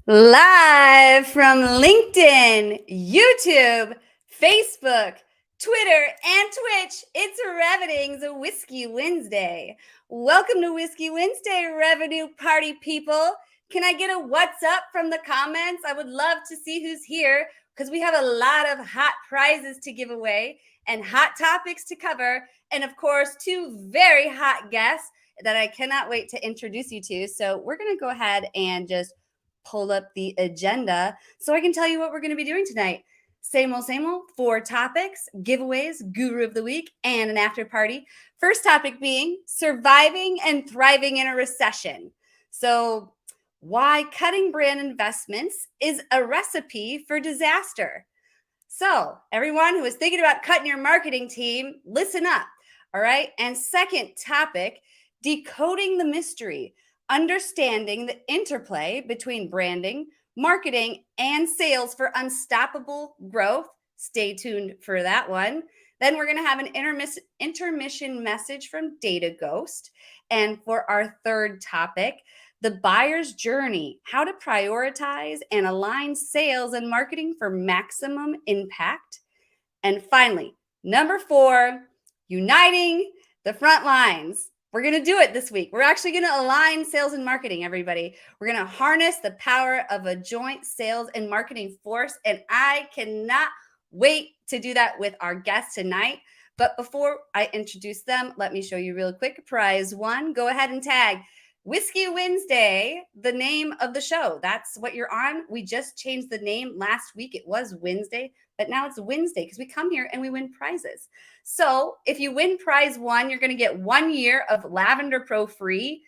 Live from LinkedIn, YouTube, Facebook, Twitter, and Twitch, it's Revening's Whiskey Wednesday. Welcome to Whiskey Wednesday, Revenue Party people. Can I get a what's up from the comments? I would love to see who's here because we have a lot of hot prizes to give away and hot topics to cover. And of course, two very hot guests that I cannot wait to introduce you to. So we're going to go ahead and just pull up the agenda so I can tell you what we're going to be doing tonight. Same old, 4 topics, giveaways, guru of the week, and an after party. First topic being surviving and thriving in a recession. So why cutting brand investments is a recipe for disaster. So everyone who is thinking about cutting your marketing team, listen up. All right. And second topic, decoding the mystery. Understanding the interplay between branding, marketing, and sales for unstoppable growth. Stay tuned for that one. Then we're going to have an intermission message from Data Ghost. And for our third topic, the buyer's journey, how to prioritize and align sales and marketing for maximum impact. And finally, number 4, uniting the front lines. We're going to do it this week. We're actually going to align sales and marketing, everybody. We're going to harness the power of a joint sales and marketing force. And I cannot wait to do that with our guests tonight. But before I introduce them, let me show you real quick. Prize one, go ahead and tag Whiskey WinsDay, the name of the show. That's what you're on. We just changed the name last week. It was Wednesday, but now it's Wednesday because we come here and we win prizes. So if you win prize one, you're going to get 1 year of Lavender Pro free.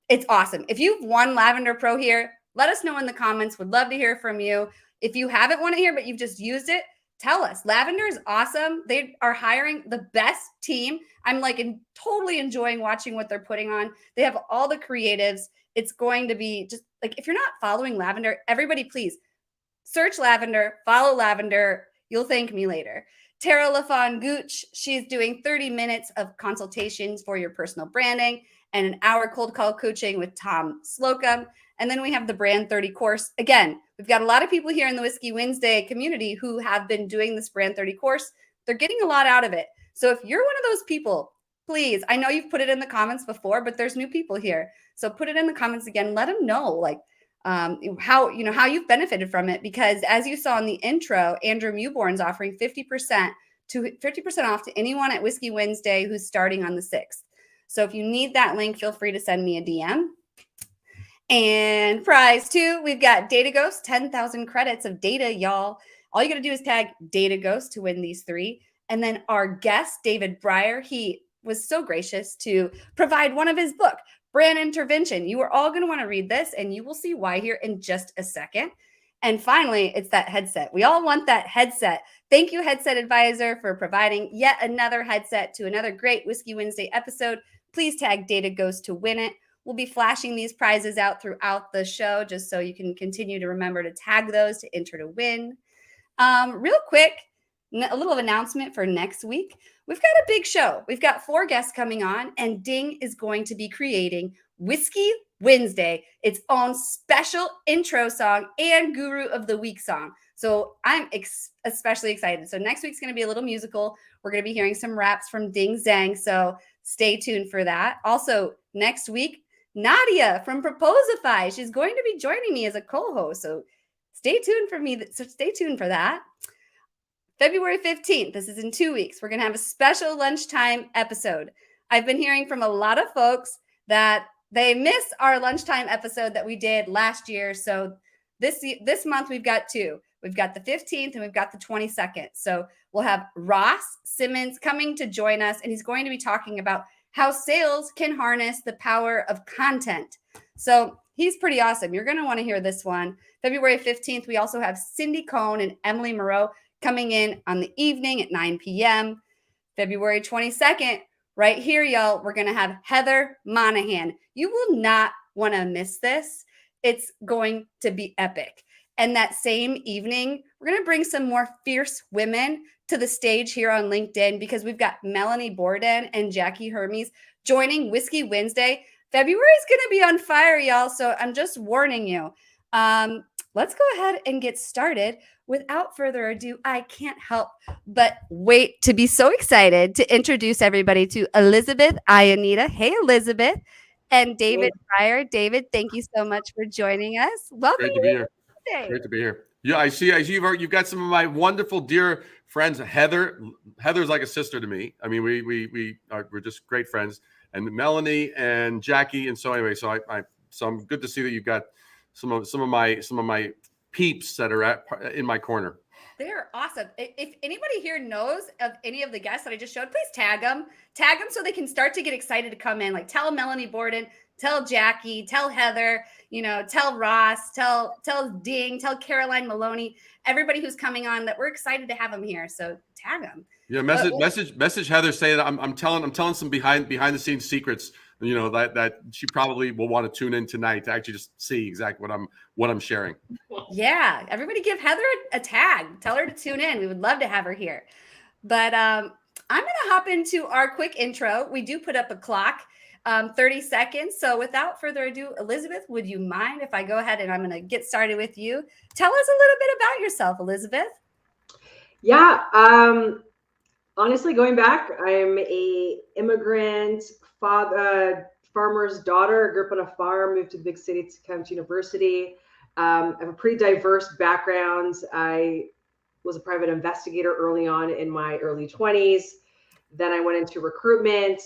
It's awesome. If you've won Lavender Pro here, let us know in the comments. Would love to hear from you. If you haven't won it here, but you've just used it, tell us. Lavender is awesome. They are hiring the best team. I'm totally enjoying watching what they're putting on. They have all the creatives. It's going to be just if you're not following Lavender, everybody please search Lavender, follow Lavender. You'll thank me later. Tara LaFawn Gooch, she's doing 30 minutes of consultations for your personal branding and an hour cold call coaching with Tom Slocum. And then we have the Brand 30 course. Again, we've got a lot of people here in the Whiskey WinsDay community who have been doing this Brand 30 course. They're getting a lot out of it. So if you're one of those people, please, I know you've put it in the comments before, but there's new people here. So put it in the comments again. Let them know how you've benefited from it, because as you saw in the intro, Andrew Mewborn's offering 50% off to anyone at Whiskey WinsDay who's starting on the 6th. So if you need that link, feel free to send me a DM. And prize two, we've got Data Ghost, 10,000 credits of data, y'all. All you got to do is tag Data Ghost to win these 3. And then our guest, David Brier, he was so gracious to provide one of his book, Brand Intervention. You are all going to want to read this, and you will see why here in just a second. And finally, it's that headset. We all want that headset. Thank you, Headset Advisor, for providing yet another headset to another great Whiskey WinsDay episode. Please tag Data Ghost to win it. We'll be flashing these prizes out throughout the show just so you can continue to remember to tag those to enter to win. Real quick, a little announcement for next week. We've got a big show. We've got 4 guests coming on, and Ding is going to be creating Whiskey WinsDay, its own special intro song and Guru of the Week song. So I'm especially excited. So next week's going to be a little musical. We're going to be hearing some raps from Ding Zhang. So stay tuned for that. Also, next week, Nadia from Proposify. She's going to be joining me as a co-host. So stay tuned for me. So stay tuned for that. February 15th, this is in 2 weeks, we're going to have a special lunchtime episode. I've been hearing from a lot of folks that they miss our lunchtime episode that we did last year. So this month, we've got 2. We've got the 15th and we've got the 22nd. So we'll have Ross Simmons coming to join us, and he's going to be talking about how sales can harness the power of content. So he's pretty awesome. You're going to want to hear this one. February 15th, we also have Cindy Cohn and Emily Moreau coming in on the evening at 9 p.m. February 22nd, right here, y'all, we're going to have Heather Monahan. You will not want to miss this. It's going to be epic. And that same evening, we're going to bring some more fierce women to the stage here on LinkedIn, because we've got Melanie Borden and Jackie Hermes joining Whiskey WinsDay. February is going to be on fire, y'all. So I'm just warning you. Let's go ahead and get started. Without further ado, I can't help but wait to be so excited to introduce everybody to Elizabeth Ionita. Hey, Elizabeth. And David Brier. David, thank you so much for joining us. Welcome. Great to be here. Great to be here. Yeah, I see you've got some of my wonderful dear friends. Heather's like a sister to me. I mean, we're just great friends. And Melanie and Jackie. And so anyway, so I'm good to see that you've got some of my peeps that are in my corner. They're awesome. If anybody here knows of any of the guests that I just showed, please tag them so they can start to get excited to come in. Like, tell Melanie Borden, tell Jackie, tell Heather, tell Ross, tell Ding, tell Caroline Maloney, everybody who's coming on, that we're excited to have them here. So tag them. Yeah, message Heather, say that I'm telling some behind the scenes secrets. That she probably will want to tune in tonight to actually just see exactly what I'm sharing. Yeah, everybody give Heather a tag. Tell her to tune in. We would love to have her here. But I'm going to hop into our quick intro. We do put up a clock, 30 seconds. So without further ado, Elizabeth, would you mind if I go ahead and I'm going to get started with you? Tell us a little bit about yourself, Elizabeth. Yeah. Honestly, going back, I'm a immigrant father, farmer's daughter. Grew up on a farm, moved to the big city to come to university. I have a pretty diverse background. I was a private investigator early on in my early 20s. Then I went into recruitment.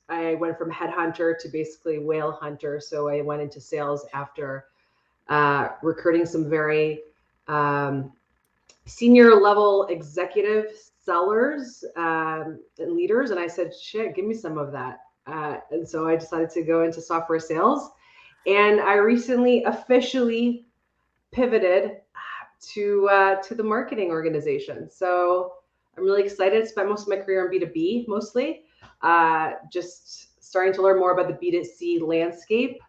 I went from headhunter to basically whale hunter. So I went into sales after recruiting some very senior level executive sellers and leaders. And I said, shit, give me some of that. And so I decided to go into software sales. And I recently officially pivoted to the marketing organization. So I'm really excited. Spent most of my career in B2B mostly, just starting to learn more about the B2C landscape.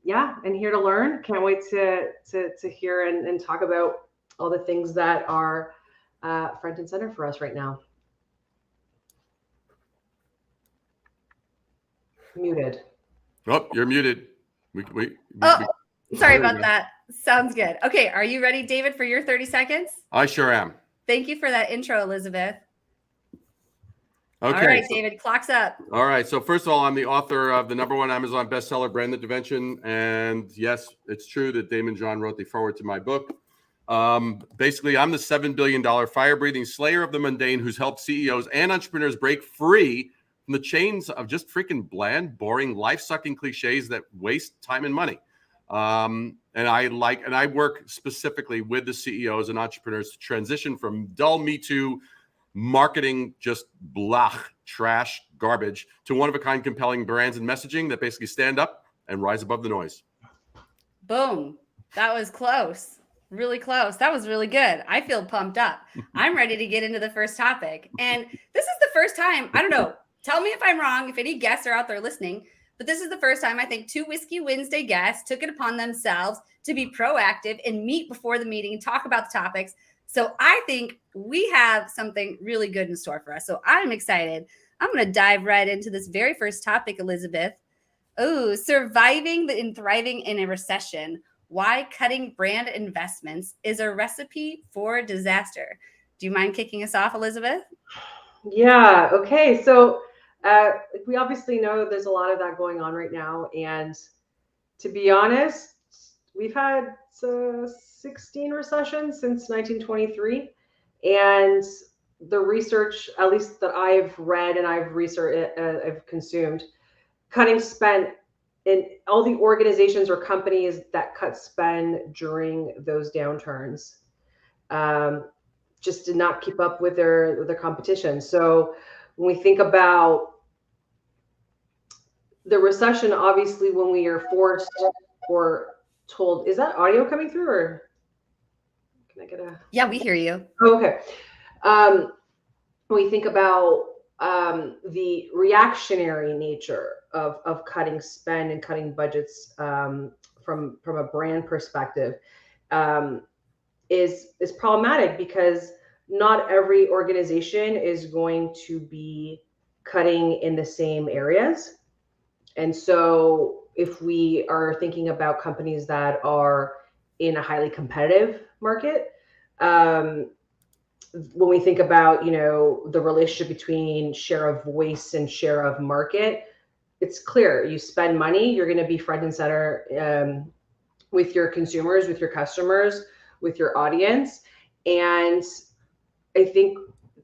Yeah, and here to learn. Can't wait to hear and talk about all the things that are front and center for us right now. Muted. Oh, you're muted. Sorry about that. Sounds good. Okay, are you ready, David, for your 30 seconds? I sure am. Thank you for that intro, Elizabeth. Okay. All right, David, clock's up. All right. So first of all, I'm the author of the #1 Amazon bestseller, Brand Intervention. And yes, it's true that Damon John wrote the foreword to my book. Basically, I'm the $7 billion fire-breathing slayer of the mundane who's helped CEOs and entrepreneurs break free from the chains of just freaking bland, boring, life-sucking cliches that waste time and money. And I work specifically with the CEOs and entrepreneurs to transition from dull Me Too marketing, just blah, trash, garbage, to one-of-a-kind compelling brands and messaging that basically stand up and rise above the noise. Boom. That was close. Really close. That was really good. I feel pumped up. I'm ready to get into the first topic. And this is the first time, I don't know, tell me if I'm wrong, if any guests are out there listening, but this is the first time I think 2 Whiskey Wednesday guests took it upon themselves to be proactive and meet before the meeting, talk about the topics. So I think we have something really good in store for us. So I'm excited. I'm going to dive right into this very first topic, Elizabeth. Oh, surviving and thriving in a recession. Why cutting brand investments is a recipe for disaster. Do you mind kicking us off, Elizabeth? Yeah. Okay. So we obviously know there's a lot of that going on right now. And to be honest, we've had 16 recessions since 1923. And the research, at least that I've read and I've consumed, cutting spend in all the organizations or companies that cut spend during those downturns just did not keep up with their competition. So when we think about the recession, obviously when we are forced or told, is that audio coming through or can I get a? Yeah, we hear you. Okay. When we think about the reactionary nature of cutting spend and cutting budgets from a brand perspective is problematic because not every organization is going to be cutting in the same areas. And so if we are thinking about companies that are in a highly competitive market, when we think about, the relationship between share of voice and share of market, it's clear. You spend money, you're going to be front and center with your consumers, with your customers, with your audience. And I think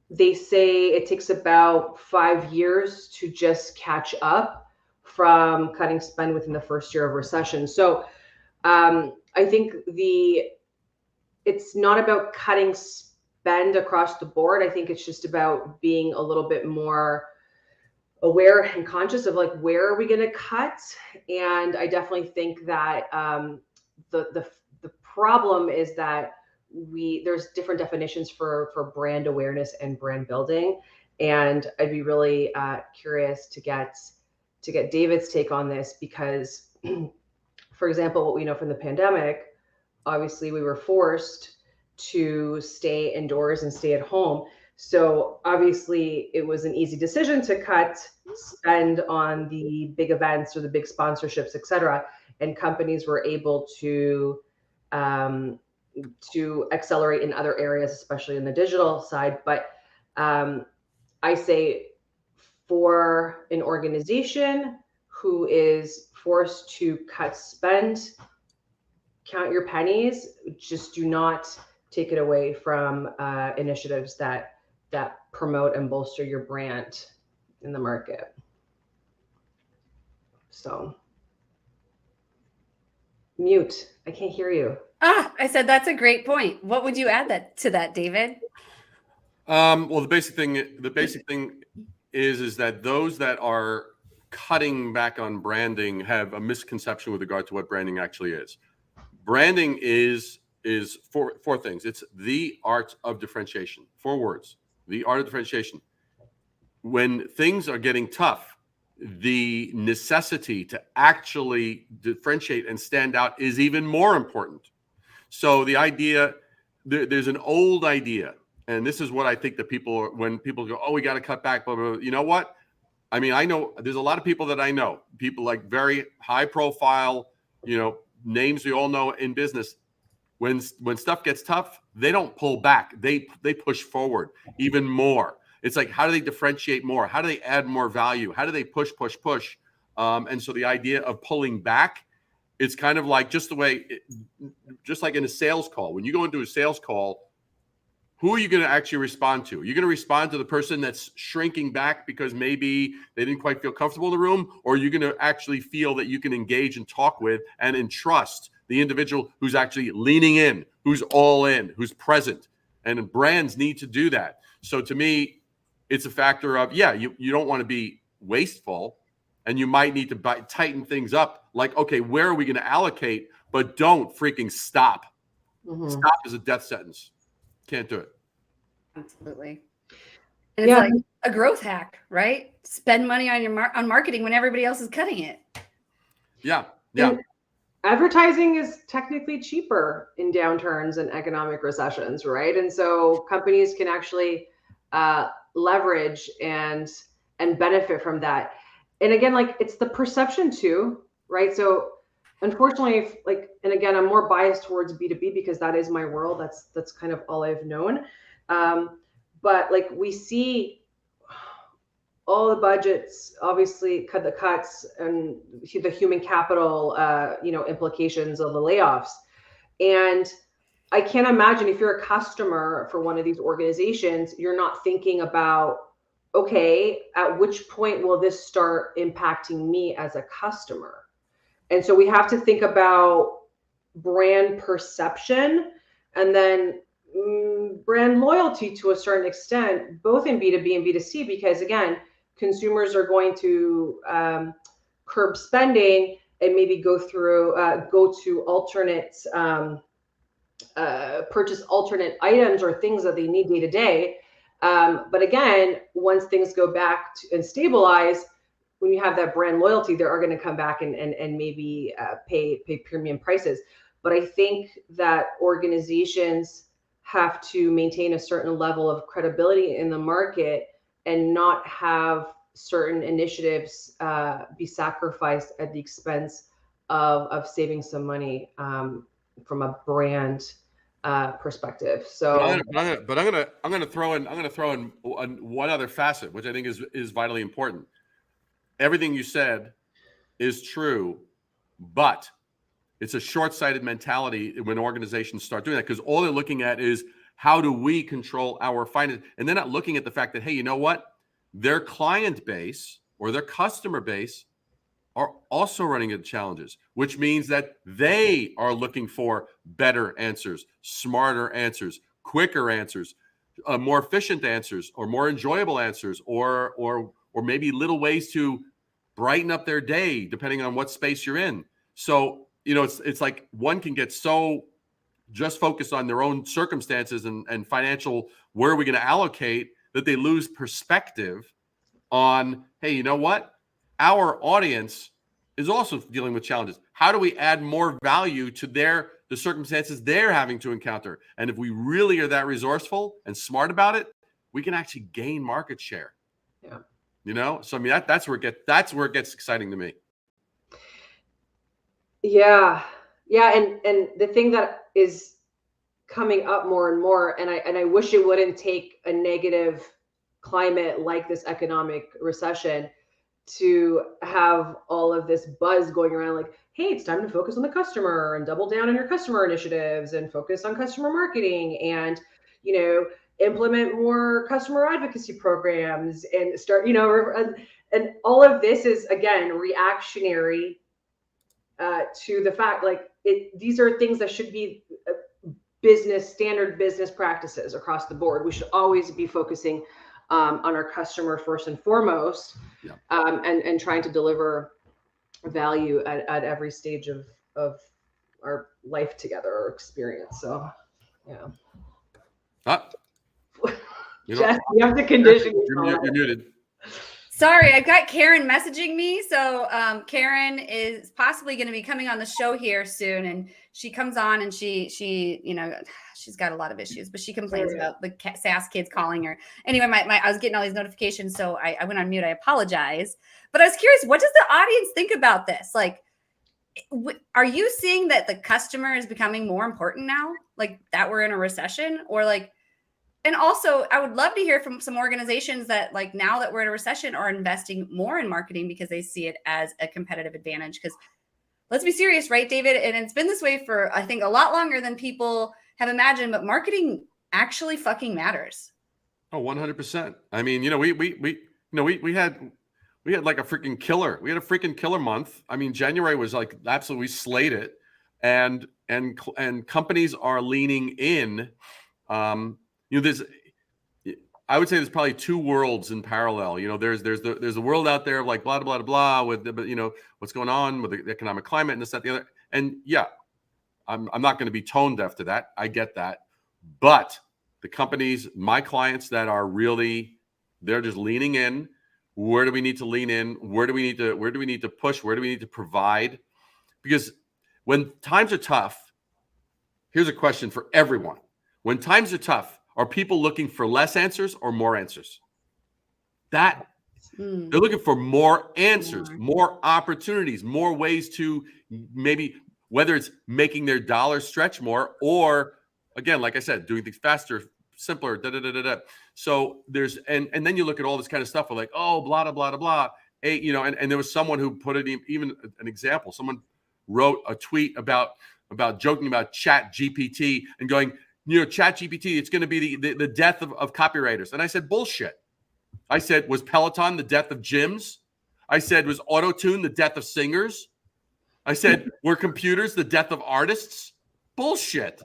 they say it takes about 5 years to just catch up from cutting spend within the first year of recession. So I think it's not about cutting spend across the board. I think it's just about being a little bit more aware and conscious of like, where are we going to cut? And I definitely think that the problem is that there's different definitions for brand awareness and brand building. And I'd be really curious to get David's take on this because, for example, what we know from the pandemic, obviously we were forced to stay indoors and stay at home. So obviously it was an easy decision to cut spend on the big events or the big sponsorships, et cetera. And companies were able to accelerate in other areas, especially in the digital side. But I say for an organization who is forced to cut spend, count your pennies. Just do not take it away from initiatives that promote and bolster your brand in the market. So mute. I can't hear you. I said that's a great point. What would you add to that, David? Well, the basic thing is that those that are cutting back on branding have a misconception with regard to what branding actually is. Branding is four things. It's the art of differentiation. 4 words. The art of differentiation. When things are getting tough, the necessity to actually differentiate and stand out is even more important. So the idea, there's an old idea, and this is what I think that when people go, oh, we got to cut back, blah, blah, blah. You know what? I mean, I know there's a lot of people that I know, people like very high profile, names we all know in business. When stuff gets tough, they don't pull back. They push forward even more. It's like, how do they differentiate more? How do they add more value? How do they push? And so the idea of pulling back, it's kind of like just like in a sales call. When you go into a sales call, who are you going to actually respond to? You're going to respond to the person that's shrinking back because maybe they didn't quite feel comfortable in the room, or you're going to actually feel that you can engage and talk with and entrust the individual who's actually leaning in, who's all in, who's present. And brands need to do that. So to me, it's a factor of, you don't want to be wasteful, and you might need to tighten things up. Like, okay, where are we going to allocate? But don't freaking stop. Mm-hmm. Stop is a death sentence. Can't do it. Absolutely. And it's like a growth hack, right? Spend money on marketing when everybody else is cutting it. Yeah. And advertising is technically cheaper in downturns and economic recessions, right? And so companies can actually leverage and benefit from that. And again, like, it's the perception too, right? So unfortunately, and again, I'm more biased towards B2B because that is my world. That's kind of all I've known. But like, we see all the budgets obviously cut the cuts and the human capital, implications of the layoffs. And I can't imagine if you're a customer for one of these organizations, you're not thinking about, okay, at which point will this start impacting me as a customer? And so we have to think about brand perception and then brand loyalty to a certain extent, both in B2B and B2C, because again, consumers are going to curb spending and maybe go to alternate, purchase alternate items or things that they need day to day. But again, once things go back and stabilize, when you have that brand loyalty, they are going to come back and maybe pay premium prices. But I think that organizations have to maintain a certain level of credibility in the market and not have certain initiatives be sacrificed at the expense of saving some money from a brand perspective. So, I'm gonna throw in one other facet, which I think is vitally important. Everything you said is true, but it's a short-sighted mentality when organizations start doing that, because all they're looking at is, how do we control our finance? And they're not looking at the fact that, hey, you know what? Their client base or their customer base are also running into challenges, which means that they are looking for better answers, smarter answers, quicker answers, more efficient answers, or more enjoyable answers, or maybe little ways to brighten up their day, depending on what space you're in. So, it's like one can get so just focused on their own circumstances and financial, where are we going to allocate, that they lose perspective on, hey, you know what? Our audience is also dealing with challenges. How do we add more value to the circumstances they're having to encounter? And if we really are that resourceful and smart about it, we can actually gain market share. Yeah. So I mean, that's where it gets exciting to me. Yeah. And the thing that is coming up more and more, and I wish it wouldn't take a negative climate like this economic recession to have all of this buzz going around like, hey, it's time to focus on the customer and double down on your customer initiatives and focus on customer marketing and, implement more customer advocacy programs and start, and all of this is, again, reactionary to the fact, like, these are things that should be standard business practices across the board. We should always be focusing on our customer first and foremost, and trying to deliver value at every stage of our life together or experience. So, yeah. Jess, you have to condition yourself. You're muted. Sorry, I've got Karen messaging me. So Karen is possibly going to be coming on the show here soon, and she comes on and she she's got a lot of issues, but she complains about the SAS kids calling her. Anyway, I was getting all these notifications, so I went on mute. I apologize, but I was curious, what does the audience think about this? Like, are you seeing that the customer is becoming more important now, like that we're in a recession, or like? And also, I would love to hear from some organizations that, like, now that we're in a recession, are investing more in marketing because they see it as a competitive advantage. Because let's be serious, right, David? And it's been this way for, I think, a lot longer than people have imagined. But marketing actually fucking matters. Oh, 100%. I mean, we had like a freaking killer. We had a freaking killer month. I mean, January was like absolutely slayed it, and companies are leaning in. I would say there's probably two worlds in parallel. There's the world out there of like blah blah blah with what's going on with the economic climate and this, that, the other. And yeah, I'm not going to be tone deaf to that. I get that. But the companies, my clients that are really, they're just leaning in. Where do we need to lean in? Where do we need to push? Where do we need to provide? Because when times are tough, here's a question for everyone. When times are tough, are people looking for less answers or more answers? They're looking for more answers, more opportunities, more ways to maybe, whether it's making their dollars stretch more, or again, like I said, doing things faster, simpler, So there's, and then you look at all this kind of stuff, we're like, oh, blah, blah, blah, blah. Hey, and there was someone who put it, even an example. Someone wrote a tweet about joking about Chat GPT and going, Chat GPT, it's going to be the death of copywriters. And I said, bullshit. I said, was Peloton the death of gyms? I said, was auto-tune the death of singers? I said, were computers the death of artists? Bullshit.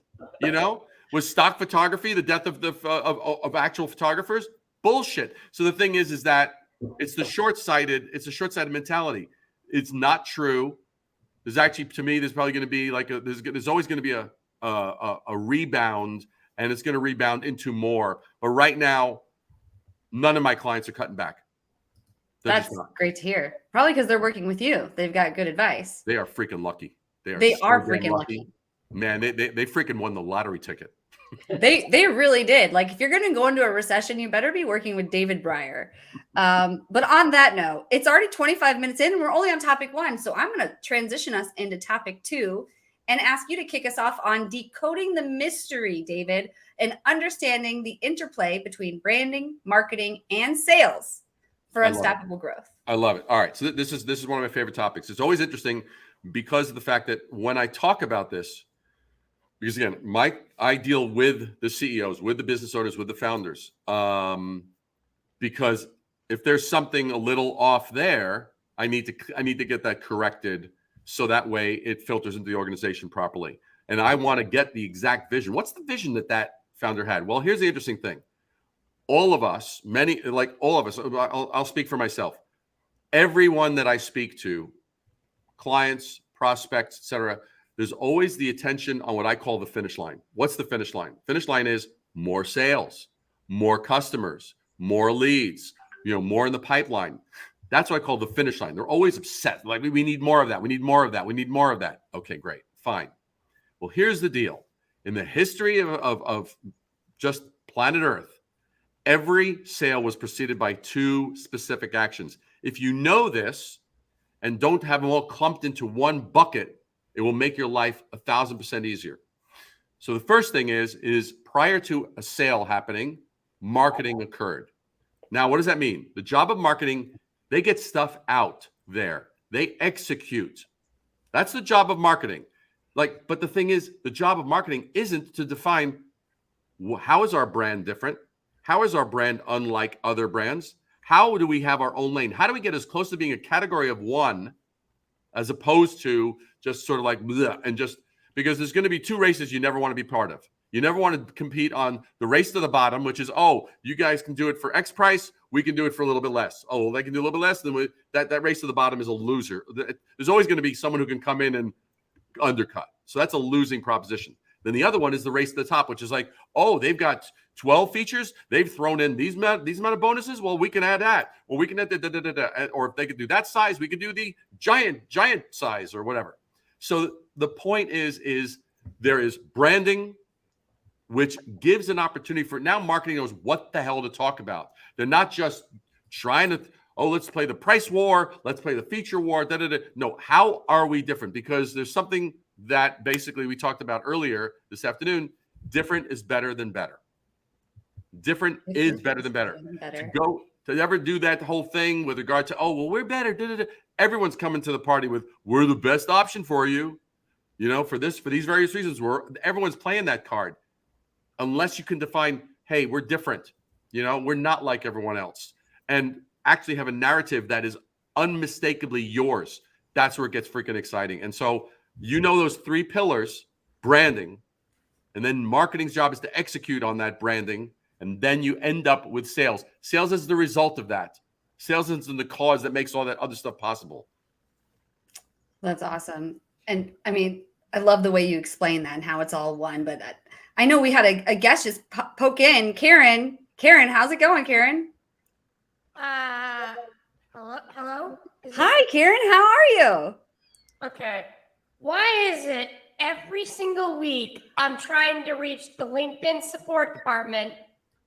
Was stock photography the death of actual photographers? Bullshit. So the thing is that it's a short-sighted mentality. It's not true. There's actually, to me, there's probably going to be like there's always going to be a rebound, and it's going to rebound into more. But right now, none of my clients are cutting back. That's great to hear. Probably because they're working with you. They've got good advice. They are freaking lucky. They are freaking lucky. Man, they freaking won the lottery ticket. They really did. Like, if you're going to go into a recession, you better be working with David Brier. But on that note, it's already 25 minutes in, and we're only on topic 1. So I'm going to transition us into topic 2 and ask you to kick us off on decoding the mystery, David, and understanding the interplay between branding, marketing, and sales for unstoppable growth. I love it. All right. So this is one of my favorite topics. It's always interesting because of the fact that when I talk about this, because again, I deal with the CEOs, with the business owners, with the founders, because if there's something a little off there, I need to get that corrected, so that way it filters into the organization properly. And I want to get the exact vision. What's the vision that founder had? Well, here's the interesting thing. All of us, I'll speak for myself. Everyone that I speak to, clients, prospects, etc., there's always the attention on what I call the finish line. What's the finish line? Finish line is more sales, more customers, more leads, more in the pipeline. That's what I call the finish line. They're always upset. Like, we need more of that. We need more of that. We need more of that. Okay, great. Fine. Well, here's the deal. In the history of just planet Earth, every sale was preceded by 2 specific actions. If you know this and don't have them all clumped into one bucket, it will make your life 1,000% easier. So the first thing is prior to a sale happening, marketing occurred. Now, what does that mean? The job of marketing, they get stuff out there. They execute. That's the job of marketing. But the thing is, the job of marketing isn't to define how is our brand different? How is our brand unlike other brands? How do we have our own lane? How do we get as close to being a category of one as opposed to just sort of like bleh, and just because there's going to be two races you never want to be part of. You never want to compete on the race to the bottom, which is, oh, you guys can do it for X price. We can do it for a little bit less. Oh, well, they can do a little bit less. Then that race to the bottom is a loser. There's always going to be someone who can come in and undercut. So that's a losing proposition. Then the other one is the race to the top, which is like, oh, they've got 12 features. They've thrown in these amount of bonuses. Well, we can add that. Well, we can add that. Or if they could do that size, we could do the giant size or whatever. So the point is there is branding, which gives an opportunity for now marketing knows what the hell to talk about. They're not just trying to, oh, let's play the price war. Let's play the feature war. No, how are we different? Because there's something that basically we talked about earlier this afternoon. Different is better than better. Different is better than better. To ever do that whole thing with regard to, oh, well, we're better. Everyone's coming to the party with, we're the best option for you. For these various reasons, everyone's playing that card. Unless you can define, hey, we're different. We're not like everyone else. And actually have a narrative that is unmistakably yours. That's where it gets freaking exciting. And so, those three pillars, branding, and then marketing's job is to execute on that branding. And then you end up with sales. Sales is the result of that. Sales is the cause that makes all that other stuff possible. That's awesome. And I mean, I love the way you explain that and how it's all one. But I know we had a guest just poke in. Karen, how's it going, Karen? Hello? Hi, Karen. How are you? Okay. Why is it every single week I'm trying to reach the LinkedIn support department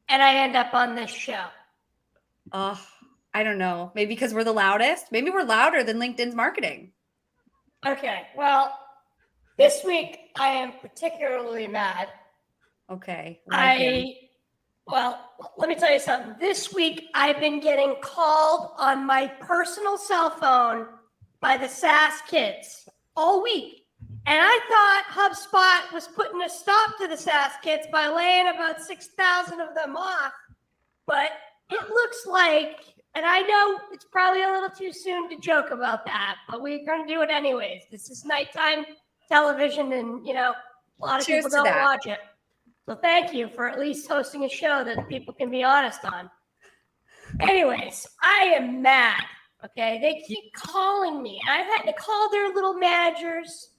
and I end up on this show? I don't know. Maybe because we're the loudest. Maybe we're louder than LinkedIn's marketing. Okay. Well, this week I am particularly mad. Okay. Well, let me tell you something. This week I've been getting called on my personal cell phone by the SAS kids all week. And I thought HubSpot was putting a stop to the SAS kids by laying about 6,000 of them off. But it looks like, and I know it's probably a little too soon to joke about that, but we're going to do it anyways. This is nighttime television and, a lot of people don't watch it. So thank you for at least hosting a show that people can be honest on. Anyways, I am mad. Okay. They keep calling me. I've had to call their little managers.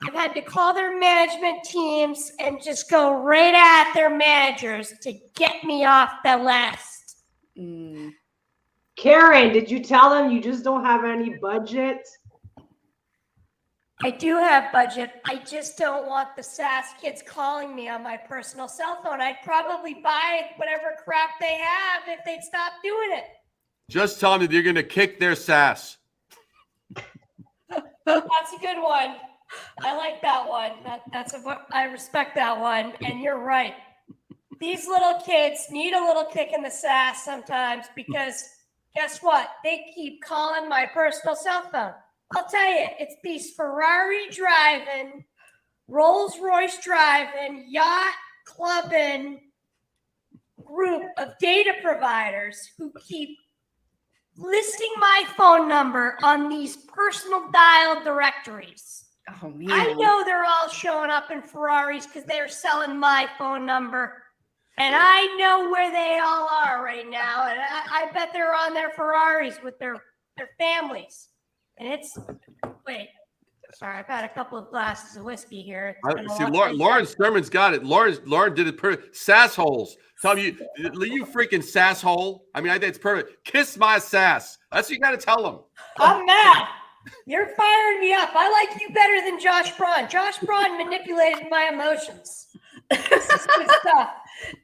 I've had to call their management teams and just go right at their managers to get me off the list. Karen, did you tell them you just don't have any budget? I do have budget. I just don't want the SAS kids calling me on my personal cell phone. I'd probably buy whatever crap they have if they'd stop doing it. Just tell them that you're going to kick their SAS. That's a good one. I like that one. I respect that one. And you're right. These little kids need a little kick in the sass sometimes because guess what? They keep calling my personal cell phone. I'll tell you, it's these Ferrari driving, Rolls Royce driving, yacht clubbing group of data providers who keep listing my phone number on these personal dial directories. Oh, man. I know they're all showing up in Ferraris because they're selling my phone number. And I know where they all are right now. And I bet they're on their Ferraris with their families. And wait, sorry, I've had a couple of glasses of whiskey here. See, Lauren Sturman's got it. Lauren did it perfect. Sass holes. Tell you freaking sass hole. I mean, I think it's perfect. Kiss my sass. That's what you got to tell them. I'm mad. You're firing me up. I like you better than Josh Braun. Josh Braun manipulated my emotions. This is good stuff.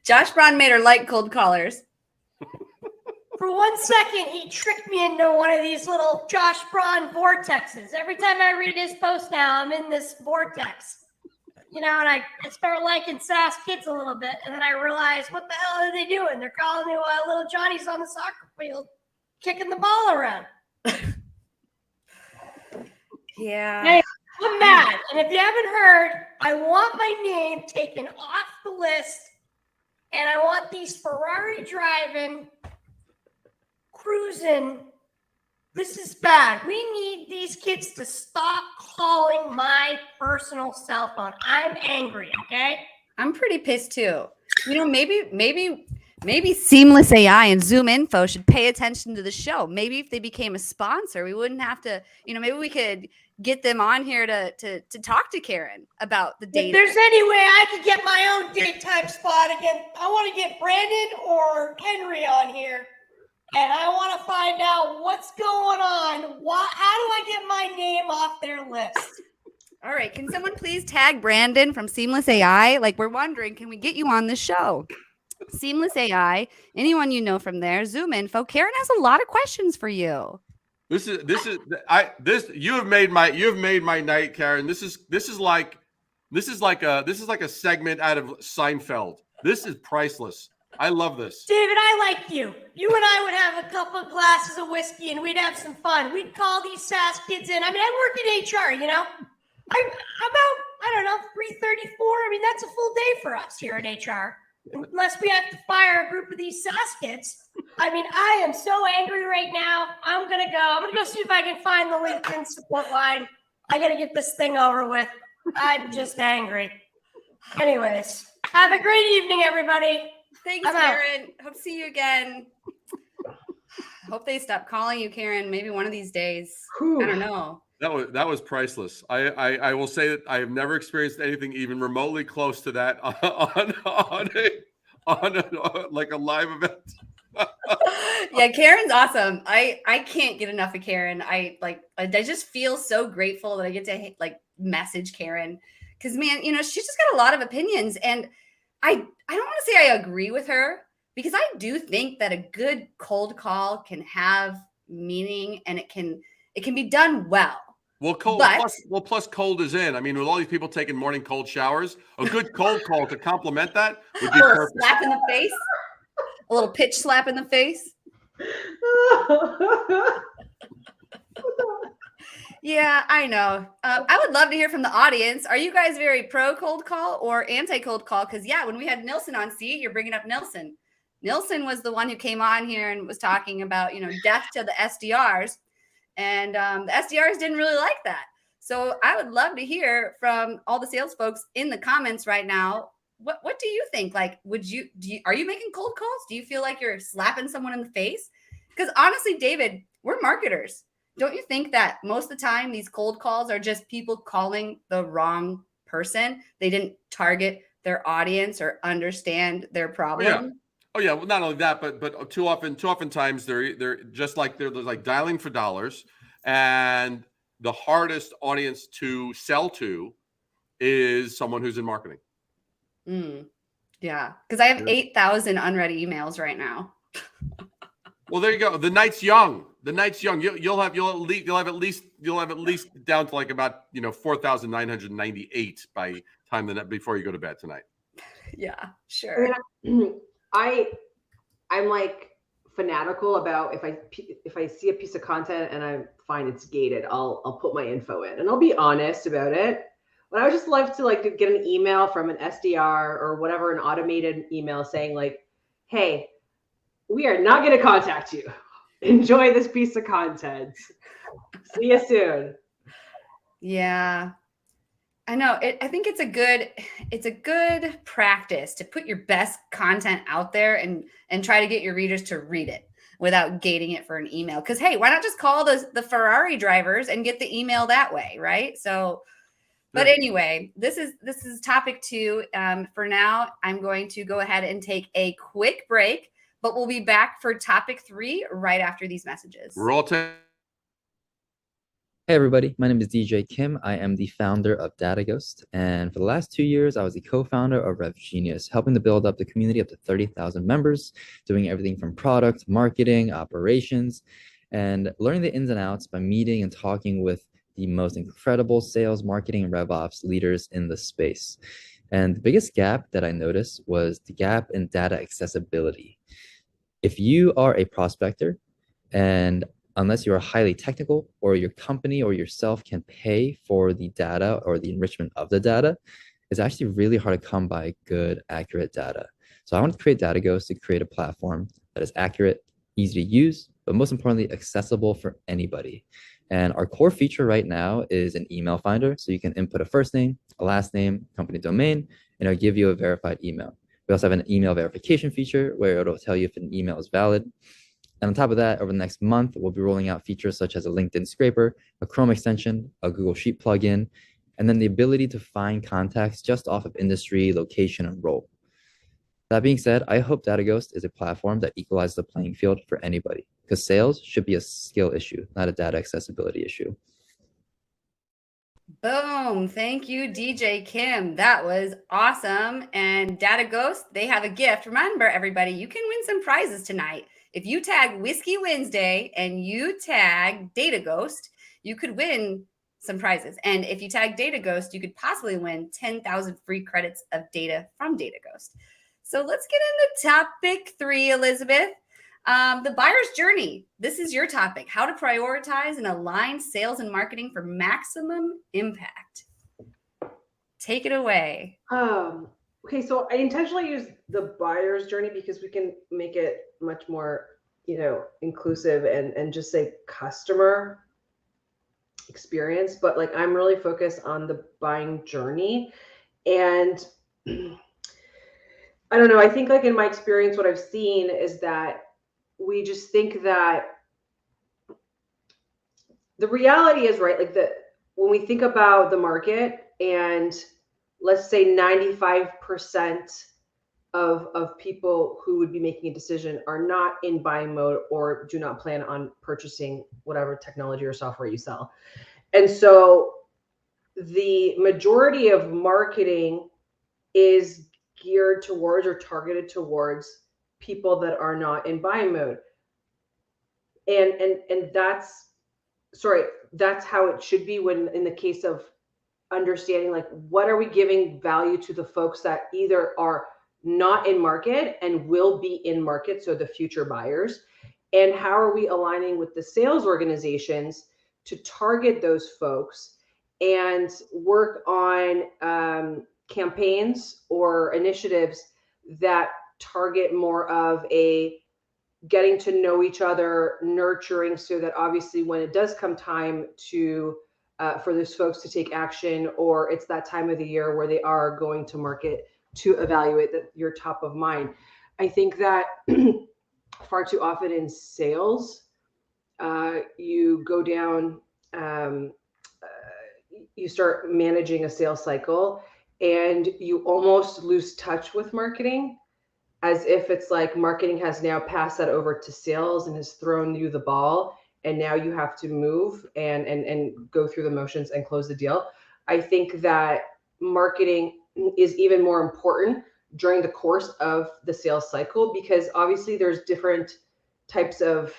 Josh Braun made her like cold callers. For 1 second, he tricked me into one of these little Josh Braun vortexes. Every time I read his post now, I'm in this vortex. and I start liking sass kids a little bit, and then I realize, what the hell are they doing? They're calling me while little Johnny's on the soccer field kicking the ball around. Yeah. Hey, I'm mad. And if you haven't heard, I want my name taken off the list, and I want these Ferrari driving, cruising. This is bad. We need these kids to stop calling my personal cell phone. I'm angry, okay? I'm pretty pissed too. Maybe Seamless AI and Zoom Info should pay attention to the show. Maybe if they became a sponsor, we wouldn't have to, maybe we could get them on here to talk to Karen about the data. If there's any way I could get my own daytime spot again, I want to get Brandon or Henry on here. And I want to find out what's going on. How do I get my name off their list? All right. Can someone please tag Brandon from Seamless AI? Like, we're wondering, can we get you on the show? Seamless AI, anyone you know from there, Zoom Info. Karen has a lot of questions for you. You have made my night, Karen. This is like a segment out of Seinfeld. This is priceless. I love this. David, I like you. You and I would have a couple of glasses of whiskey and we'd have some fun. We'd call these sass kids in. I mean, I work in HR, I don't know, 3:34. I mean, that's a full day for us here in HR. Unless we have to fire a group of these sass kids. I mean, I am so angry right now. I'm going to go see if I can find the LinkedIn support line. I got to get this thing over with. I'm just angry. Anyways, have a great evening, everybody. Thanks, Karen. Hope to see you again. Hope they stop calling you, Karen. Maybe one of these days. Whew. I don't know. That was priceless. I will say that I have never experienced anything even remotely close to that on like a live event. Yeah, Karen's awesome. I can't get enough of Karen. I just feel so grateful that I get to message Karen, because man, she's just got a lot of opinions, and I don't want to say I agree with her, because I do think that a good cold call can have meaning, and it can be done well. Well, plus cold is in. I mean, with all these people taking morning cold showers, a good cold call to complement that would be a little perfect. slap in the face, a little pitch slap in the face. Yeah, I know. I would love to hear from the audience. Are you guys very pro cold call or anti cold call? Because when we had Nilsson on, you're bringing up Nilsson. Nilsson was the one who came on here and was talking about death to the SDRs. And the SDRs didn't really like that. So I would love to hear from all the sales folks in the comments right now. What do you think? Like, are you making cold calls? Do you feel like you're slapping someone in the face? Because honestly, David, we're marketers. Don't you think that most of the time these cold calls are just people calling the wrong person? They didn't target their audience or understand their problem. Oh yeah. Well, not only that, but too oftentimes they're just like they're like dialing for dollars, and the hardest audience to sell to is someone who's in marketing. Yeah, because I have 8,000 unread emails right now. Well, there you go. The night's young. You'll have at least down to like about 4,998 by time before you go to bed tonight. Yeah, sure. I'm like fanatical about if I see a piece of content and I find it's gated, I'll put my info in, and I'll be honest about it. But I would just love to get an email from an SDR or whatever, an automated email saying like, "Hey, we are not going to contact you. Enjoy this piece of content. See you soon." Yeah. I know. I think it's a good practice to put your best content out there and try to get your readers to read it without gating it for an email. Because hey, why not just call the Ferrari drivers and get the email that way, right? So, but anyway, this is topic 2. For now, I'm going to go ahead and take a quick break, but we'll be back for topic 3 right after these messages. We're all Hey everybody, my name is DJ Kim. I am the founder of Data Ghost, and for the last 2 years, I was the co-founder of Rev Genius, helping to build up the community up to 30,000 members, doing everything from product, marketing, operations, and learning the ins and outs by meeting and talking with the most incredible sales, marketing, and RevOps leaders in the space. And the biggest gap that I noticed was the gap in data accessibility. If you are a prospector, and unless you are highly technical or your company or yourself can pay for the data or the enrichment of the data, it's actually really hard to come by good, accurate data. So I want to create DataGhost to create a platform that is accurate, easy to use, but most importantly, accessible for anybody. And our core feature right now is an email finder. So you can input a first name, a last name, company domain, and it'll give you a verified email. We also have an email verification feature where it'll tell you if an email is valid. And on top of that, over the next month, we'll be rolling out features such as a LinkedIn scraper, a Chrome extension, a Google Sheet plugin, and then the ability to find contacts just off of industry, location, and role. That being said, I hope DataGhost is a platform that equalizes the playing field for anybody, because sales should be a skill issue, not a data accessibility issue. Boom. Thank you, DJ Kim. That was awesome. And DataGhost, they have a gift. Remember, everybody, you can win some prizes tonight. If you tag Whiskey WinsDay and you tag DataGhost, you could win some prizes. And if you tag DataGhost, you could possibly win 10,000 free credits of data from DataGhost. So let's get into topic 3, Elizabeth. The buyer's journey. This is your topic. How to prioritize and align sales and marketing for maximum impact. Take it away. Okay, so I intentionally use the buyer's journey because we can make it much more, inclusive and just say customer experience. But like, I'm really focused on the buying journey. And I don't know, I think like in my experience, what I've seen is that we just think that the reality is, right, like when we think about the market and let's say 95% of people who would be making a decision are not in buying mode or do not plan on purchasing whatever technology or software you sell. And so the majority of marketing is geared towards or targeted towards people that are not in buying mode. And that's how it should be when in the case of understanding, like, what are we giving value to the folks that either are not in market and will be in market, so the future buyers, and how are we aligning with the sales organizations to target those folks and work on campaigns or initiatives that target more of a getting to know each other, nurturing, so that obviously when it does come time to for those folks to take action, or it's that time of the year where they are going to market, to evaluate that you're top of mind. I think that far too often in sales, you go down, you start managing a sales cycle and you almost lose touch with marketing, as if it's like marketing has now passed that over to sales and has thrown you the ball, and now you have to move and go through the motions and close the deal. I think that marketing is even more important during the course of the sales cycle, because obviously there's different types of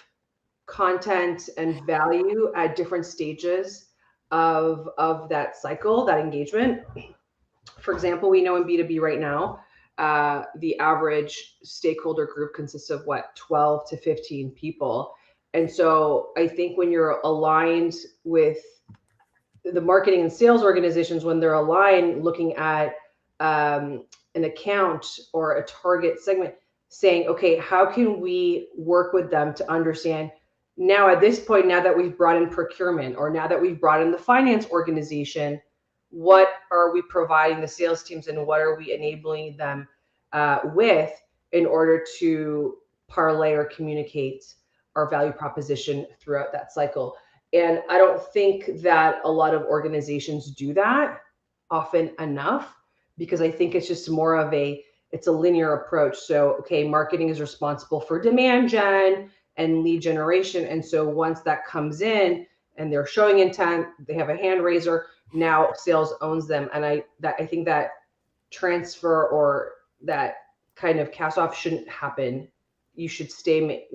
content and value at different stages of that cycle, that engagement. For example, we know in B2B right now, the average stakeholder group consists of 12 to 15 people. And so I think when you're aligned with the marketing and sales organizations, when they're aligned looking at an account or a target segment, saying, okay, how can we work with them to understand now at this point, now that we've brought in procurement, or now that we've brought in the finance organization, what are we providing the sales teams and what are we enabling them with in order to parlay or communicate our value proposition throughout that cycle? And I don't think that a lot of organizations do that often enough, because I think it's just more of it's a linear approach. So, okay, marketing is responsible for demand gen and lead generation. And so once that comes in and they're showing intent, they have a hand raiser, now sales owns them. And I think that transfer or that kind of cast off shouldn't happen. You should stay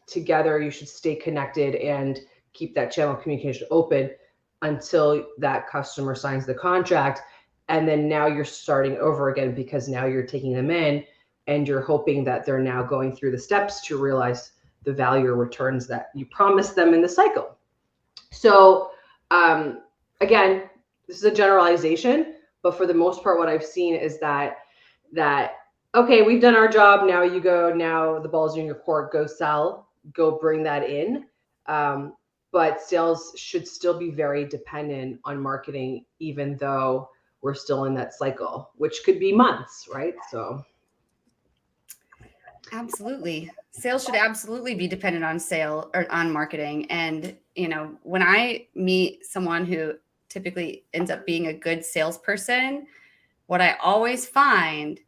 together. You should stay connected and keep that channel of communication open. until that customer signs the contract. And then now you're starting over again, because now you're taking them in and you're hoping that they're now going through the steps to realize the value or returns that you promised them in the cycle. So again, this is a generalization, but for the most part, what I've seen is that okay, we've done our job. Now you go. Now the ball's in your court. Go sell. Go bring that in. But sales should still be very dependent on marketing, even though we're still in that cycle, which could be months, right? So. Absolutely. Sales should absolutely be dependent on sale or on marketing. And, you know, when I meet someone who typically ends up being a good salesperson, what I always find